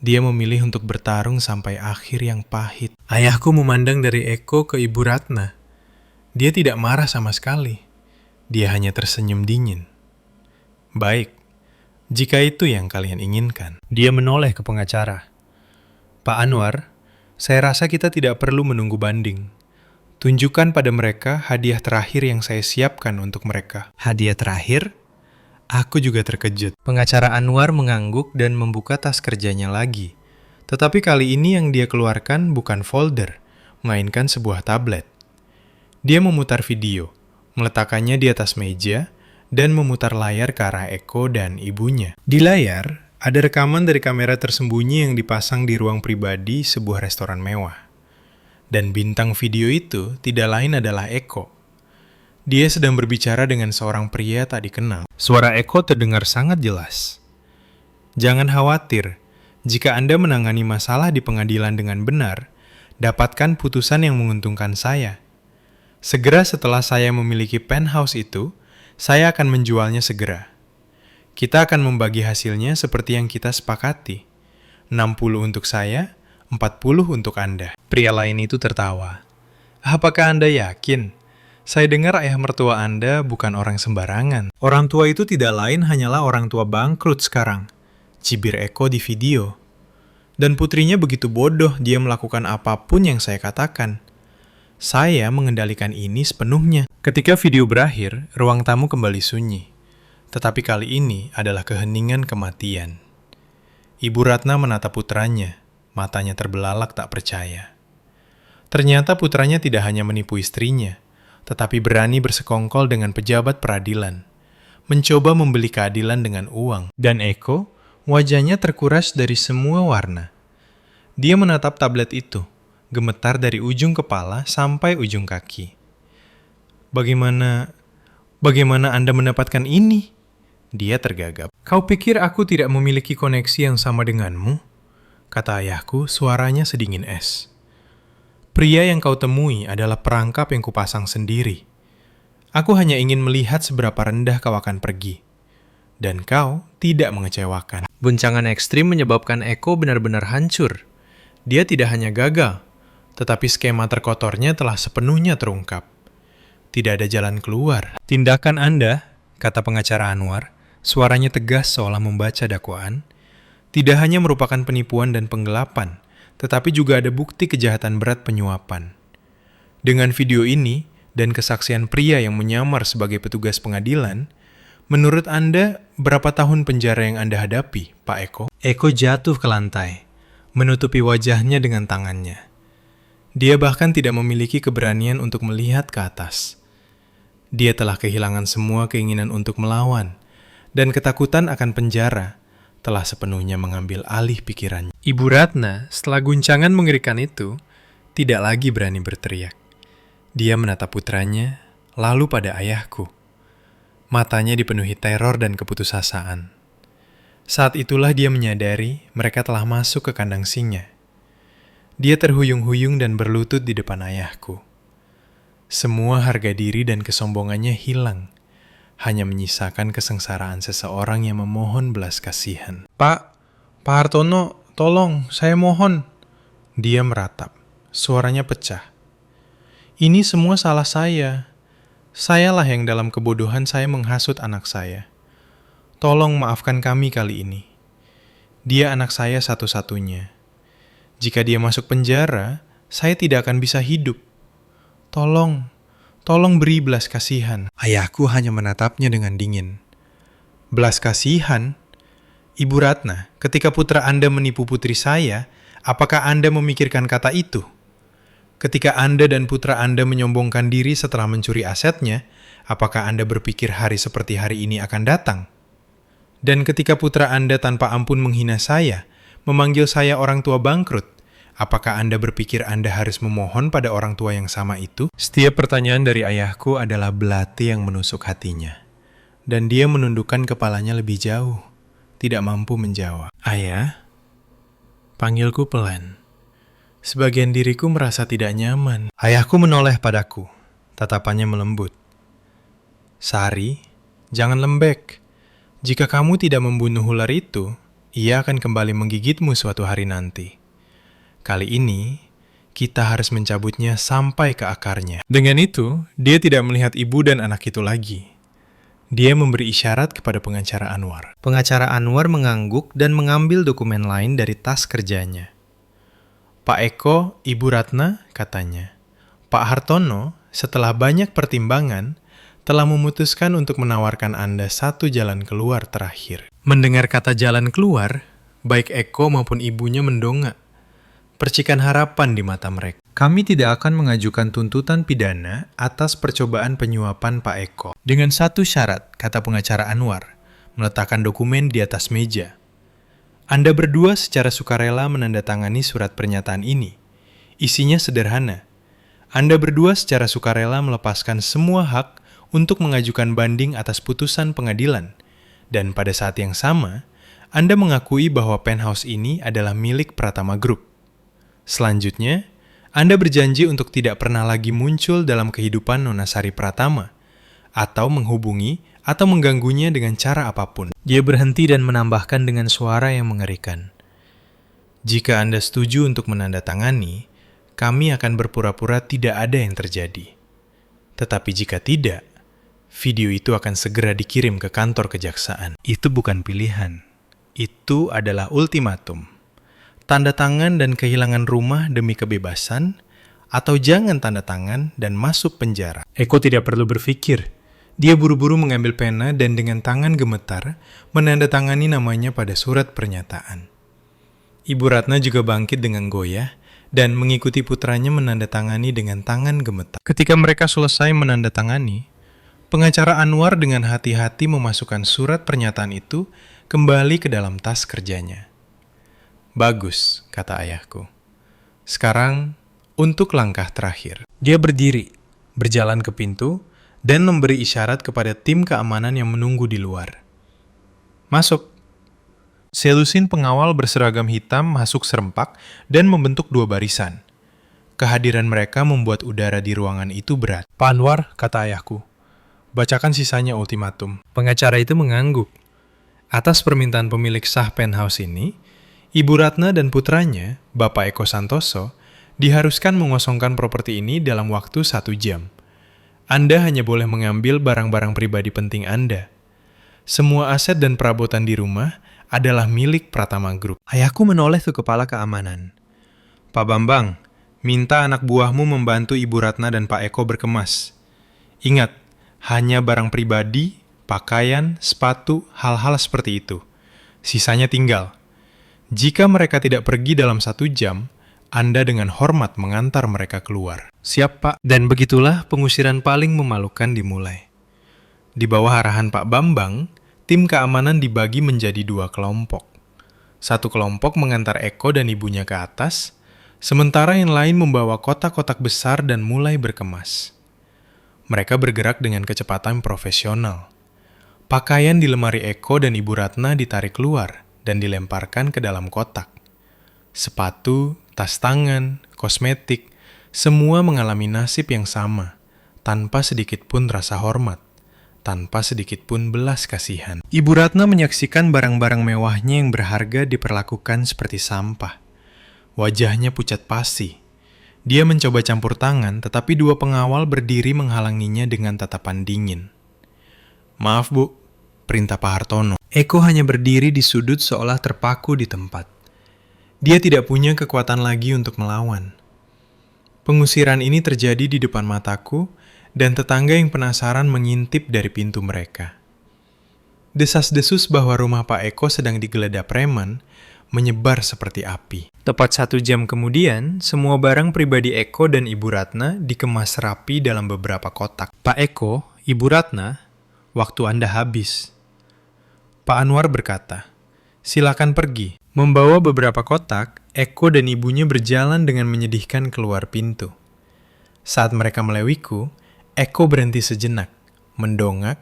Dia memilih untuk bertarung sampai akhir yang pahit. Ayahku memandang dari Eko ke Ibu Ratna. Dia tidak marah sama sekali. Dia hanya tersenyum dingin. Baik, jika itu yang kalian inginkan. Dia menoleh ke pengacara. Pak Anwar, saya rasa kita tidak perlu menunggu banding. Tunjukkan pada mereka hadiah terakhir yang saya siapkan untuk mereka. Hadiah terakhir? Aku juga terkejut. Pengacara Anwar mengangguk dan membuka tas kerjanya lagi. Tetapi kali ini yang dia keluarkan bukan folder, melainkan sebuah tablet. Dia memutar video, meletakkannya di atas meja, dan memutar layar ke arah Eko dan ibunya. Di layar, ada rekaman dari kamera tersembunyi yang dipasang di ruang pribadi sebuah restoran mewah. Dan bintang video itu tidak lain adalah Eko. Dia sedang berbicara dengan seorang pria tak dikenal. Suara Eko terdengar sangat jelas. Jangan khawatir, jika Anda menangani masalah di pengadilan dengan benar, dapatkan putusan yang menguntungkan saya. Segera setelah saya memiliki penthouse itu, saya akan menjualnya segera. Kita akan membagi hasilnya seperti yang kita sepakati. 60 untuk saya, 40 untuk Anda. Pria lain itu tertawa. Apakah Anda yakin? Saya dengar ayah mertua Anda bukan orang sembarangan. Orang tua itu tidak lain hanyalah orang tua bangkrut sekarang. Cibir Eko di video. Dan putrinya begitu bodoh dia melakukan apapun yang saya katakan. Saya mengendalikan ini sepenuhnya. Ketika video berakhir, ruang tamu kembali sunyi. Tetapi kali ini adalah keheningan kematian. Ibu Ratna menatap putranya. Matanya terbelalak tak percaya. Ternyata putranya tidak hanya menipu istrinya, tetapi berani bersekongkol dengan pejabat peradilan, mencoba membeli keadilan dengan uang. Dan Eko, wajahnya terkuras dari semua warna. Dia menatap tablet itu, gemetar dari ujung kepala sampai ujung kaki. Bagaimana Anda mendapatkan ini? Dia tergagap. Kau pikir aku tidak memiliki koneksi yang sama denganmu? Kata ayahku, suaranya sedingin es. Pria yang kau temui adalah perangkap yang kupasang sendiri. Aku hanya ingin melihat seberapa rendah kau akan pergi. Dan kau tidak mengecewakan. Guncangan ekstrim menyebabkan Eko benar-benar hancur. Dia tidak hanya gagal, tetapi skema terkotornya telah sepenuhnya terungkap. Tidak ada jalan keluar. Tindakan Anda, kata pengacara Anwar, suaranya tegas seolah membaca dakwaan, tidak hanya merupakan penipuan dan penggelapan, tetapi juga ada bukti kejahatan berat penyuapan. Dengan video ini dan kesaksian pria yang menyamar sebagai petugas pengadilan, menurut Anda, berapa tahun penjara yang Anda hadapi, Pak Eko? Eko jatuh ke lantai, menutupi wajahnya dengan tangannya. Dia bahkan tidak memiliki keberanian untuk melihat ke atas. Dia telah kehilangan semua keinginan untuk melawan, dan ketakutan akan penjara telah sepenuhnya mengambil alih pikirannya. Ibu Ratna, setelah guncangan mengerikan itu, tidak lagi berani berteriak. Dia menatap putranya, lalu pada ayahku. Matanya dipenuhi teror dan keputusasaan. Saat itulah dia menyadari mereka telah masuk ke kandang singa. Dia terhuyung-huyung dan berlutut di depan ayahku. Semua harga diri dan kesombongannya hilang. Hanya menyisakan kesengsaraan seseorang yang memohon belas kasihan. Pak Hartono, tolong, saya mohon. Dia meratap, suaranya pecah. Ini semua salah saya. Sayalah yang dalam kebodohan saya menghasut anak saya. Tolong maafkan kami kali ini. Dia anak saya satu-satunya. Jika dia masuk penjara, saya tidak akan bisa hidup. Tolong beri belas kasihan. Ayahku hanya menatapnya dengan dingin. Belas kasihan? Ibu Ratna, ketika putra Anda menipu putri saya, apakah Anda memikirkan kata itu? Ketika Anda dan putra Anda menyombongkan diri setelah mencuri asetnya, apakah Anda berpikir hari seperti hari ini akan datang? Dan ketika putra Anda tanpa ampun menghina saya, memanggil saya orang tua bangkrut, apakah Anda berpikir Anda harus memohon pada orang tua yang sama itu? Setiap pertanyaan dari ayahku adalah belati yang menusuk hatinya. Dan dia menundukkan kepalanya lebih jauh, tidak mampu menjawab. Ayah, panggilku pelan. Sebagian diriku merasa tidak nyaman. Ayahku menoleh padaku, tatapannya melembut. Sari, jangan lembek. Jika kamu tidak membunuh ular itu, ia akan kembali menggigitmu suatu hari nanti. Kali ini, kita harus mencabutnya sampai ke akarnya. Dengan itu, dia tidak melihat ibu dan anak itu lagi. Dia memberi isyarat kepada pengacara Anwar. Pengacara Anwar mengangguk dan mengambil dokumen lain dari tas kerjanya. Pak Eko, Ibu Ratna, katanya. Pak Hartono, setelah banyak pertimbangan, telah memutuskan untuk menawarkan Anda satu jalan keluar terakhir. Mendengar kata jalan keluar, baik Eko maupun ibunya mendongak. Percikan harapan di mata mereka. Kami tidak akan mengajukan tuntutan pidana atas percobaan penyuapan Pak Eko. Dengan satu syarat, kata pengacara Anwar, meletakkan dokumen di atas meja. Anda berdua secara sukarela menandatangani surat pernyataan ini. Isinya sederhana. Anda berdua secara sukarela melepaskan semua hak untuk mengajukan banding atas putusan pengadilan. Dan pada saat yang sama, Anda mengakui bahwa penthouse ini adalah milik Pratama Group. Selanjutnya, Anda berjanji untuk tidak pernah lagi muncul dalam kehidupan Nona Sari Pratama, atau menghubungi atau mengganggunya dengan cara apapun. Dia berhenti dan menambahkan dengan suara yang mengerikan. Jika Anda setuju untuk menandatangani, kami akan berpura-pura tidak ada yang terjadi. Tetapi jika tidak, video itu akan segera dikirim ke kantor kejaksaan. Itu bukan pilihan. Itu adalah ultimatum. Tanda tangan dan kehilangan rumah demi kebebasan, atau jangan tanda tangan dan masuk penjara. Eko tidak perlu berpikir. Dia buru-buru mengambil pena dan dengan tangan gemetar menandatangani namanya pada surat pernyataan. Ibu Ratna juga bangkit dengan goyah dan mengikuti putranya menandatangani dengan tangan gemetar. Ketika mereka selesai menandatangani, pengacara Anwar dengan hati-hati memasukkan surat pernyataan itu kembali ke dalam tas kerjanya. Bagus, kata ayahku. Sekarang, untuk langkah terakhir. Dia berdiri, berjalan ke pintu, dan memberi isyarat kepada tim keamanan yang menunggu di luar. Masuk. Selusin pengawal berseragam hitam masuk serempak dan membentuk dua barisan. Kehadiran mereka membuat udara di ruangan itu berat. Pak Anwar, kata ayahku, bacakan sisanya ultimatum. Pengacara itu mengangguk. Atas permintaan pemilik sah penthouse ini, Ibu Ratna dan putranya, Bapak Eko Santoso, diharuskan mengosongkan properti ini dalam waktu 1 jam. Anda hanya boleh mengambil barang-barang pribadi penting Anda. Semua aset dan perabotan di rumah adalah milik Pratama Group. Ayahku menoleh ke kepala keamanan. Pak Bambang, minta anak buahmu membantu Ibu Ratna dan Pak Eko berkemas. Ingat, hanya barang pribadi, pakaian, sepatu, hal-hal seperti itu. Sisanya tinggal. Jika mereka tidak pergi dalam 1 jam, Anda dengan hormat mengantar mereka keluar. Siap, Pak. Dan begitulah pengusiran paling memalukan dimulai. Di bawah arahan Pak Bambang, tim keamanan dibagi menjadi 2 kelompok. Satu kelompok mengantar Eko dan ibunya ke atas, sementara yang lain membawa kotak-kotak besar dan mulai berkemas. Mereka bergerak dengan kecepatan profesional. Pakaian di lemari Eko dan Ibu Ratna ditarik keluar dan dilemparkan ke dalam kotak. Sepatu, tas tangan, kosmetik, semua mengalami nasib yang sama, tanpa sedikit pun rasa hormat, tanpa sedikit pun belas kasihan. Ibu Ratna menyaksikan barang-barang mewahnya yang berharga diperlakukan seperti sampah. Wajahnya pucat pasi. Dia mencoba campur tangan, tetapi 2 pengawal berdiri menghalanginya dengan tatapan dingin. Maaf, Bu, perintah Pak Hartono. Eko hanya berdiri di sudut seolah terpaku di tempat. Dia tidak punya kekuatan lagi untuk melawan. Pengusiran ini terjadi di depan mataku, dan tetangga yang penasaran mengintip dari pintu mereka. Desas-desus bahwa rumah Pak Eko sedang digeledah preman menyebar seperti api. Tepat 1 jam kemudian, semua barang pribadi Eko dan Ibu Ratna dikemas rapi dalam beberapa kotak. Pak Eko, Ibu Ratna, waktu Anda habis. Pak Anwar berkata, silakan pergi. Membawa beberapa kotak, Eko dan ibunya berjalan dengan menyedihkan keluar pintu. Saat mereka melewiku, Eko berhenti sejenak, mendongak,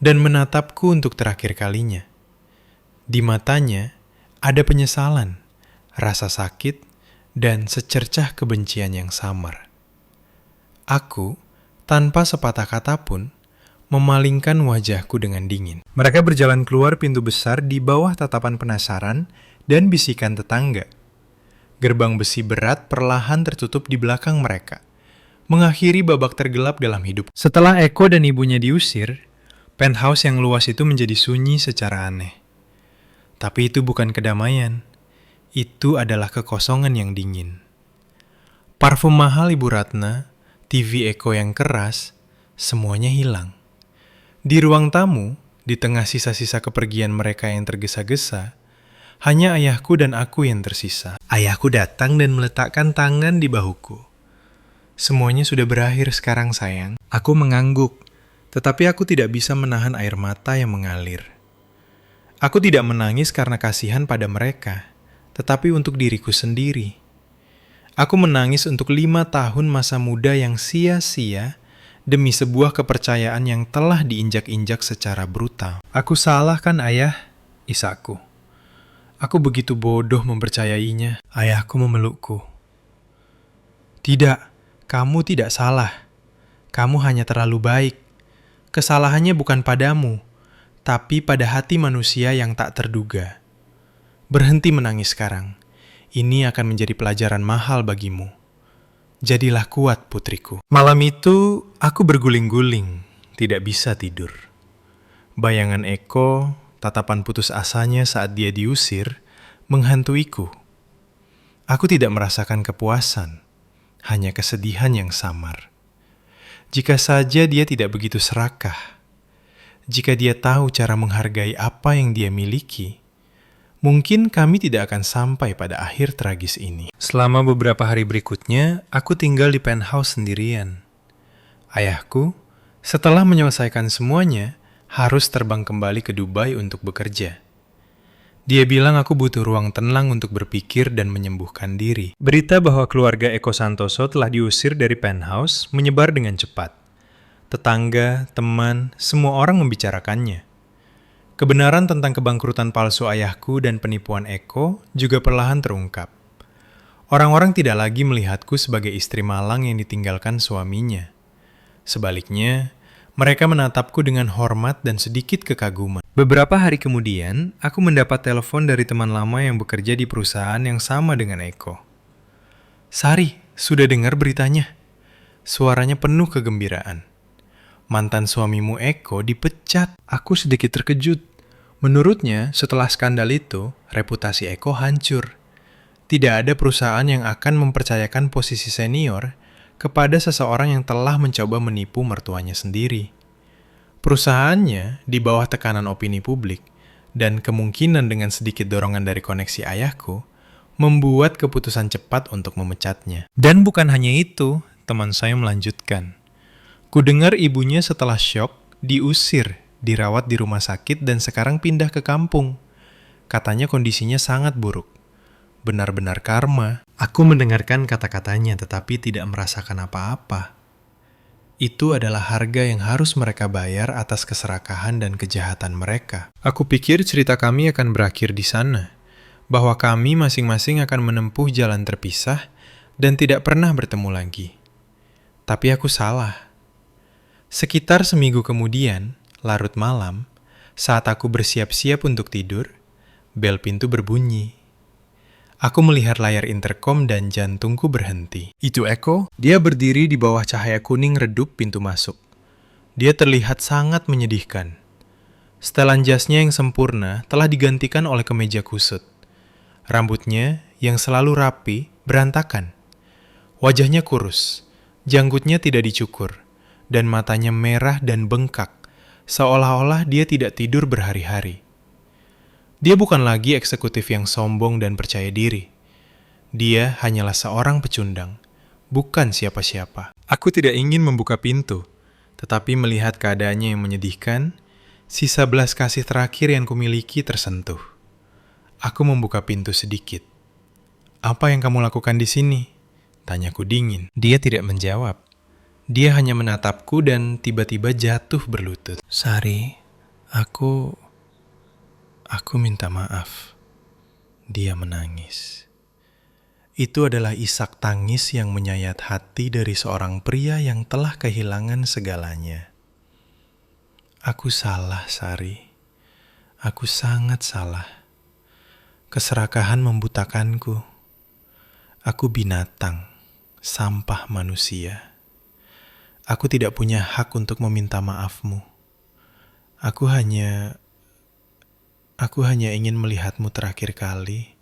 dan menatapku untuk terakhir kalinya. Di matanya ada penyesalan, rasa sakit, dan secercah kebencian yang samar. Aku, tanpa sepatah kata pun, memalingkan wajahku dengan dingin. Mereka berjalan keluar pintu besar di bawah tatapan penasaran dan bisikan tetangga. Gerbang besi berat perlahan tertutup di belakang mereka, mengakhiri babak tergelap dalam hidup. Setelah Eko dan ibunya diusir, penthouse yang luas itu menjadi sunyi secara aneh. Tapi itu bukan kedamaian, itu adalah kekosongan yang dingin. Parfum mahal Ibu Ratna, TV Eko yang keras, semuanya hilang. Di ruang tamu, di tengah sisa-sisa kepergian mereka yang tergesa-gesa, hanya ayahku dan aku yang tersisa. Ayahku datang dan meletakkan tangan di bahuku. Semuanya sudah berakhir sekarang, sayang. Aku mengangguk, tetapi aku tidak bisa menahan air mata yang mengalir. Aku tidak menangis karena kasihan pada mereka, tetapi untuk diriku sendiri. Aku menangis untuk 5 tahun masa muda yang sia-sia demi sebuah kepercayaan yang telah diinjak-injak secara brutal. Aku salah kan, Ayah? Isaku. Aku begitu bodoh mempercayainya. Ayahku memelukku. Tidak, kamu tidak salah. Kamu hanya terlalu baik. Kesalahannya bukan padamu, tapi pada hati manusia yang tak terduga. Berhenti menangis sekarang. Ini akan menjadi pelajaran mahal bagimu. Jadilah kuat, putriku. Malam itu, aku berguling-guling, tidak bisa tidur. Bayangan Eko, tatapan putus asanya saat dia diusir, menghantuiku. Aku tidak merasakan kepuasan, hanya kesedihan yang samar. Jika saja dia tidak begitu serakah, jika dia tahu cara menghargai apa yang dia miliki, mungkin kami tidak akan sampai pada akhir tragis ini. Selama beberapa hari berikutnya, aku tinggal di penthouse sendirian. Ayahku, setelah menyelesaikan semuanya, harus terbang kembali ke Dubai untuk bekerja. Dia bilang aku butuh ruang tenang untuk berpikir dan menyembuhkan diri. Berita bahwa keluarga Eko Santoso telah diusir dari penthouse menyebar dengan cepat. Tetangga, teman, semua orang membicarakannya. Kebenaran tentang kebangkrutan palsu ayahku dan penipuan Eko juga perlahan terungkap. Orang-orang tidak lagi melihatku sebagai istri malang yang ditinggalkan suaminya. Sebaliknya, mereka menatapku dengan hormat dan sedikit kekaguman. Beberapa hari kemudian, aku mendapat telepon dari teman lama yang bekerja di perusahaan yang sama dengan Eko. Sari, sudah dengar beritanya? Suaranya penuh kegembiraan. Mantan suamimu Eko dipecat. Aku sedikit terkejut. Menurutnya, setelah skandal itu, reputasi Eko hancur. Tidak ada perusahaan yang akan mempercayakan posisi senior kepada seseorang yang telah mencoba menipu mertuanya sendiri. Perusahaannya di bawah tekanan opini publik dan kemungkinan dengan sedikit dorongan dari koneksi ayahku, membuat keputusan cepat untuk memecatnya. Dan bukan hanya itu, teman saya melanjutkan. Kudengar ibunya setelah syok, diusir, dirawat di rumah sakit dan sekarang pindah ke kampung. Katanya kondisinya sangat buruk. Benar-benar karma. Aku mendengarkan kata-katanya tetapi tidak merasakan apa-apa. Itu adalah harga yang harus mereka bayar atas keserakahan dan kejahatan mereka. Aku pikir cerita kami akan berakhir di sana. Bahwa kami masing-masing akan menempuh jalan terpisah dan tidak pernah bertemu lagi. Tapi aku salah. Sekitar seminggu kemudian, larut malam, saat aku bersiap-siap untuk tidur, bel pintu berbunyi. Aku melihat layar interkom dan jantungku berhenti. Itu Eko, dia berdiri di bawah cahaya kuning redup pintu masuk. Dia terlihat sangat menyedihkan. Setelan jasnya yang sempurna telah digantikan oleh kemeja kusut. Rambutnya yang selalu rapi, berantakan. Wajahnya kurus, janggutnya tidak dicukur, dan matanya merah dan bengkak, seolah-olah dia tidak tidur berhari-hari. Dia bukan lagi eksekutif yang sombong dan percaya diri. Dia hanyalah seorang pecundang, bukan siapa-siapa. Aku tidak ingin membuka pintu, tetapi melihat keadaannya yang menyedihkan, sisa belas kasih terakhir yang kumiliki tersentuh. Aku membuka pintu sedikit. Apa yang kamu lakukan di sini? Tanyaku dingin. Dia tidak menjawab. Dia hanya menatapku dan tiba-tiba jatuh berlutut. Sari, aku minta maaf. Dia menangis. Itu adalah isak tangis yang menyayat hati dari seorang pria yang telah kehilangan segalanya. Aku salah, Sari. Aku sangat salah. Keserakahan membutakanku. Aku binatang, sampah manusia. Aku tidak punya hak untuk meminta maafmu. Aku hanya ingin melihatmu terakhir kali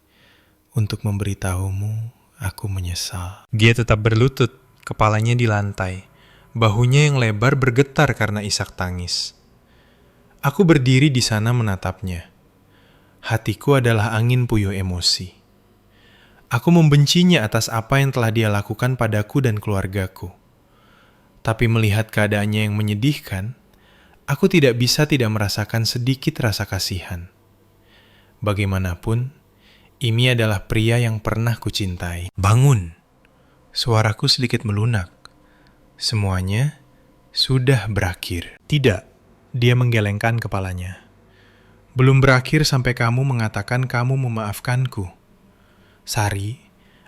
untuk memberitahumu aku menyesal. Dia tetap berlutut, kepalanya di lantai. Bahunya yang lebar bergetar karena isak tangis. Aku berdiri di sana menatapnya. Hatiku adalah angin puyuh emosi. Aku membencinya atas apa yang telah dia lakukan padaku dan keluargaku. Tapi melihat keadaannya yang menyedihkan, aku tidak bisa tidak merasakan sedikit rasa kasihan. Bagaimanapun, ini adalah pria yang pernah kucintai. Bangun! Suaraku sedikit melunak. Semuanya sudah berakhir. Tidak, dia menggelengkan kepalanya. Belum berakhir sampai kamu mengatakan kamu memaafkanku. Sari,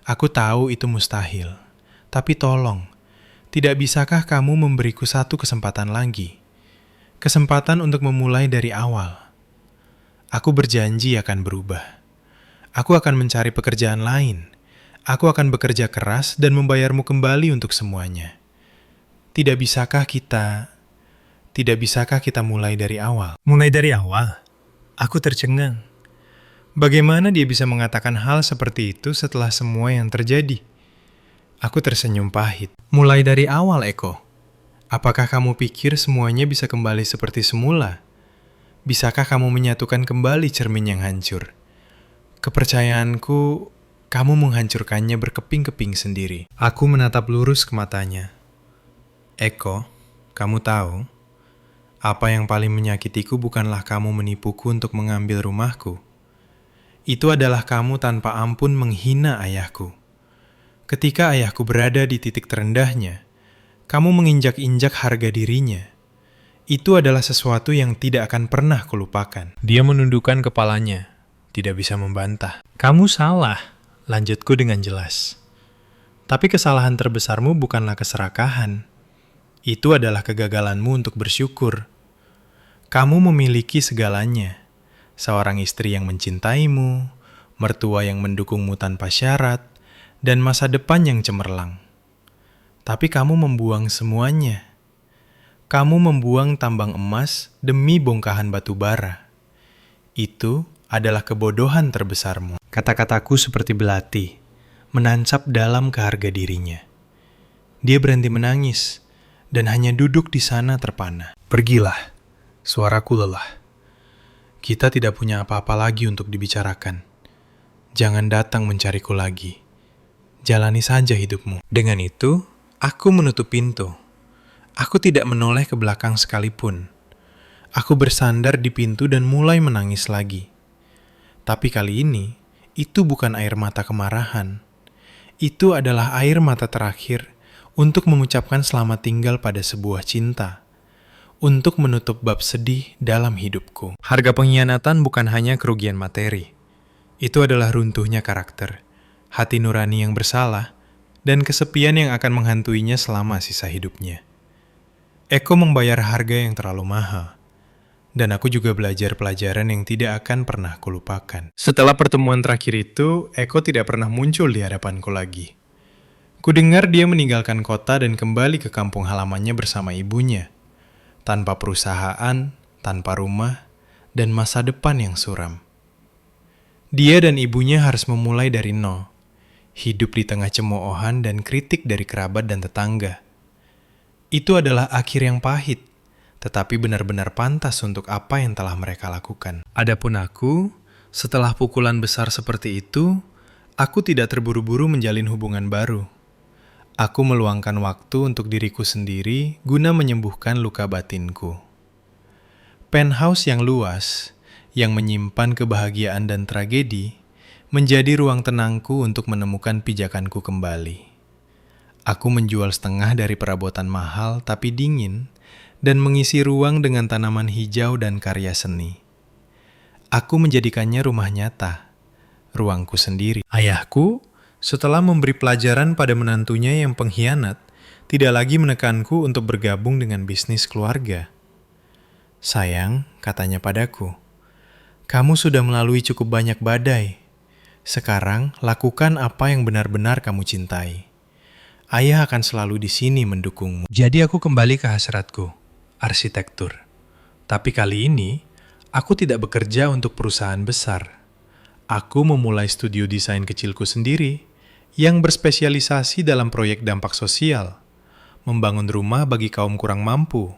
aku tahu itu mustahil. Tapi tolong, tidak bisakah kamu memberiku satu kesempatan lagi? Kesempatan untuk memulai dari awal. Aku berjanji akan berubah. Aku akan mencari pekerjaan lain. Aku akan bekerja keras dan membayarmu kembali untuk semuanya. Tidak bisakah kita mulai dari awal? Mulai dari awal? Aku tercengang. Bagaimana dia bisa mengatakan hal seperti itu setelah semua yang terjadi? Aku tersenyum pahit. Mulai dari awal, Eko. Apakah kamu pikir semuanya bisa kembali seperti semula? Bisakah kamu menyatukan kembali cermin yang hancur? Kepercayaanku, kamu menghancurkannya berkeping-keping sendiri. Aku menatap lurus ke matanya. Eko, kamu tahu, apa yang paling menyakitiku bukanlah kamu menipuku untuk mengambil rumahku. Itu adalah kamu tanpa ampun menghina ayahku. Ketika ayahku berada di titik terendahnya, kamu menginjak-injak harga dirinya. Itu adalah sesuatu yang tidak akan pernah kulupakan. Dia menundukkan kepalanya, tidak bisa membantah. Kamu salah, lanjutku dengan jelas. Tapi kesalahan terbesarmu bukanlah keserakahan. Itu adalah kegagalanmu untuk bersyukur. Kamu memiliki segalanya. Seorang istri yang mencintaimu, mertua yang mendukungmu tanpa syarat, dan masa depan yang cemerlang. Tapi kamu membuang semuanya. Kamu membuang tambang emas demi bongkahan batu bara. Itu adalah kebodohan terbesarmu. Kata-kataku seperti belati, menancap dalam keharga dirinya. Dia berhenti menangis, dan hanya duduk di sana terpana. Pergilah, suaraku lelah. Kita tidak punya apa-apa lagi untuk dibicarakan. Jangan datang mencariku lagi. Jalani saja hidupmu. Dengan itu, aku menutup pintu. Aku tidak menoleh ke belakang sekalipun. Aku bersandar di pintu dan mulai menangis lagi. Tapi kali ini, itu bukan air mata kemarahan. Itu adalah air mata terakhir untuk mengucapkan selamat tinggal pada sebuah cinta, untuk menutup bab sedih dalam hidupku. Harga pengkhianatan bukan hanya kerugian materi. Itu adalah runtuhnya karakter, hati nurani yang bersalah, dan kesepian yang akan menghantuinya selama sisa hidupnya. Eko membayar harga yang terlalu mahal, dan aku juga belajar pelajaran yang tidak akan pernah kulupakan. Setelah pertemuan terakhir itu, Eko tidak pernah muncul di hadapanku lagi. Kudengar dia meninggalkan kota dan kembali ke kampung halamannya bersama ibunya, tanpa perusahaan, tanpa rumah, dan masa depan yang suram. Dia dan ibunya harus memulai dari nol, hidup di tengah cemoohan dan kritik dari kerabat dan tetangga. Itu adalah akhir yang pahit, tetapi benar-benar pantas untuk apa yang telah mereka lakukan. Adapun aku, setelah pukulan besar seperti itu, aku tidak terburu-buru menjalin hubungan baru. Aku meluangkan waktu untuk diriku sendiri guna menyembuhkan luka batinku. Penthouse yang luas, yang menyimpan kebahagiaan dan tragedi, menjadi ruang tenangku untuk menemukan pijakanku kembali. Aku menjual setengah dari perabotan mahal tapi dingin, dan mengisi ruang dengan tanaman hijau dan karya seni. Aku menjadikannya rumah nyata, ruangku sendiri. Ayahku Setelah memberi pelajaran pada menantunya yang pengkhianat, tidak lagi menekanku untuk bergabung dengan bisnis keluarga. "Sayang," katanya padaku, "kamu sudah melalui cukup banyak badai. Sekarang, lakukan apa yang benar-benar kamu cintai. Ayah akan selalu di sini mendukungmu." Jadi aku kembali ke hasratku, arsitektur. Tapi kali ini, aku tidak bekerja untuk perusahaan besar. Aku memulai studio desain kecilku sendiri yang berspesialisasi dalam proyek dampak sosial, membangun rumah bagi kaum kurang mampu,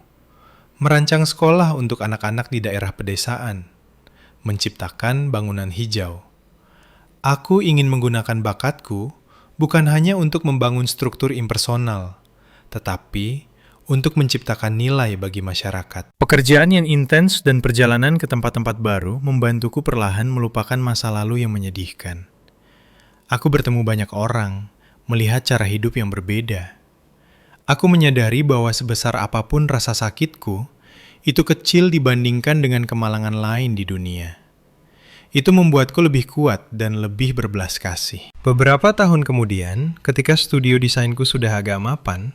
merancang sekolah untuk anak-anak di daerah pedesaan, menciptakan bangunan hijau. Aku ingin menggunakan bakatku bukan hanya untuk membangun struktur impersonal, tetapi untuk menciptakan nilai bagi masyarakat. Pekerjaan yang intens dan perjalanan ke tempat-tempat baru membantuku perlahan melupakan masa lalu yang menyedihkan. Aku bertemu banyak orang, melihat cara hidup yang berbeda. Aku menyadari bahwa sebesar apapun rasa sakitku, itu kecil dibandingkan dengan kemalangan lain di dunia. Itu membuatku lebih kuat dan lebih berbelas kasih. Beberapa tahun kemudian, ketika studio desainku sudah agak mapan,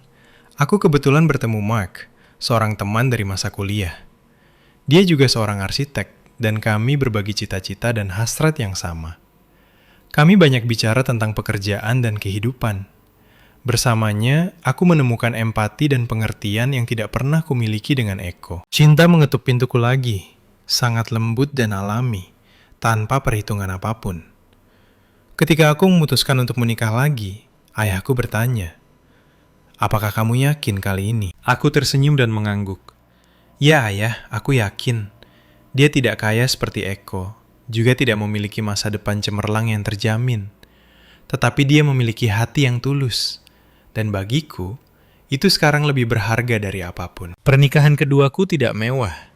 aku kebetulan bertemu Mark, seorang teman dari masa kuliah. Dia juga seorang arsitek, dan kami berbagi cita-cita dan hasrat yang sama. Kami banyak bicara tentang pekerjaan dan kehidupan. Bersamanya, aku menemukan empati dan pengertian yang tidak pernah kumiliki dengan Eko. Cinta mengetuk pintuku lagi, sangat lembut dan alami, tanpa perhitungan apapun. Ketika aku memutuskan untuk menikah lagi, ayahku bertanya, "Apakah kamu yakin kali ini?" Aku tersenyum dan mengangguk. "Ya ayah, aku yakin. Dia tidak kaya seperti Eko, juga tidak memiliki masa depan cemerlang yang terjamin. Tetapi dia memiliki hati yang tulus. Dan bagiku, itu sekarang lebih berharga dari apapun." Pernikahan keduaku tidak mewah.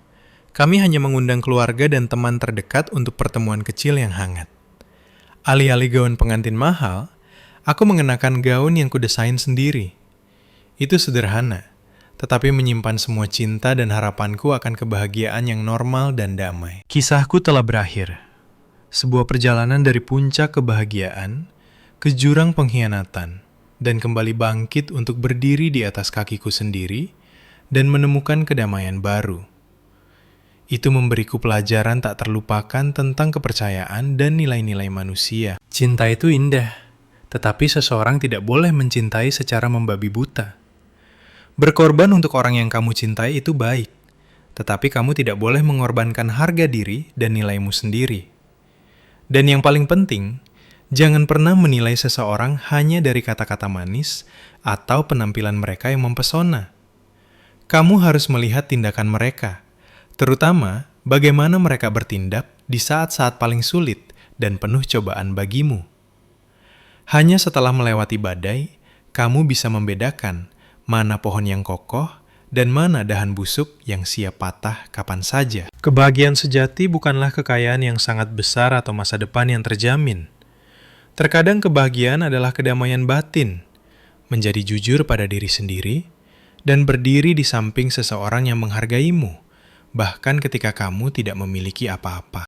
Kami hanya mengundang keluarga dan teman terdekat untuk pertemuan kecil yang hangat. Alih-alih gaun pengantin mahal, aku mengenakan gaun yang kudesain sendiri. Itu sederhana, tetapi menyimpan semua cinta dan harapanku akan kebahagiaan yang normal dan damai. Kisahku telah berakhir. Sebuah perjalanan dari puncak kebahagiaan ke jurang pengkhianatan, dan kembali bangkit untuk berdiri di atas kakiku sendiri dan menemukan kedamaian baru. Itu memberiku pelajaran tak terlupakan tentang kepercayaan dan nilai-nilai manusia. Cinta itu indah, tetapi seseorang tidak boleh mencintai secara membabi buta. Berkorban untuk orang yang kamu cintai itu baik, tetapi kamu tidak boleh mengorbankan harga diri dan nilaimu sendiri. Dan yang paling penting, jangan pernah menilai seseorang hanya dari kata-kata manis atau penampilan mereka yang mempesona. Kamu harus melihat tindakan mereka, terutama bagaimana mereka bertindak di saat-saat paling sulit dan penuh cobaan bagimu. Hanya setelah melewati badai, kamu bisa membedakan mana pohon yang kokoh dan mana dahan busuk yang siap patah kapan saja. Kebahagiaan sejati bukanlah kekayaan yang sangat besar atau masa depan yang terjamin. Terkadang kebahagiaan adalah kedamaian batin, menjadi jujur pada diri sendiri, dan berdiri di samping seseorang yang menghargaimu, bahkan ketika kamu tidak memiliki apa-apa.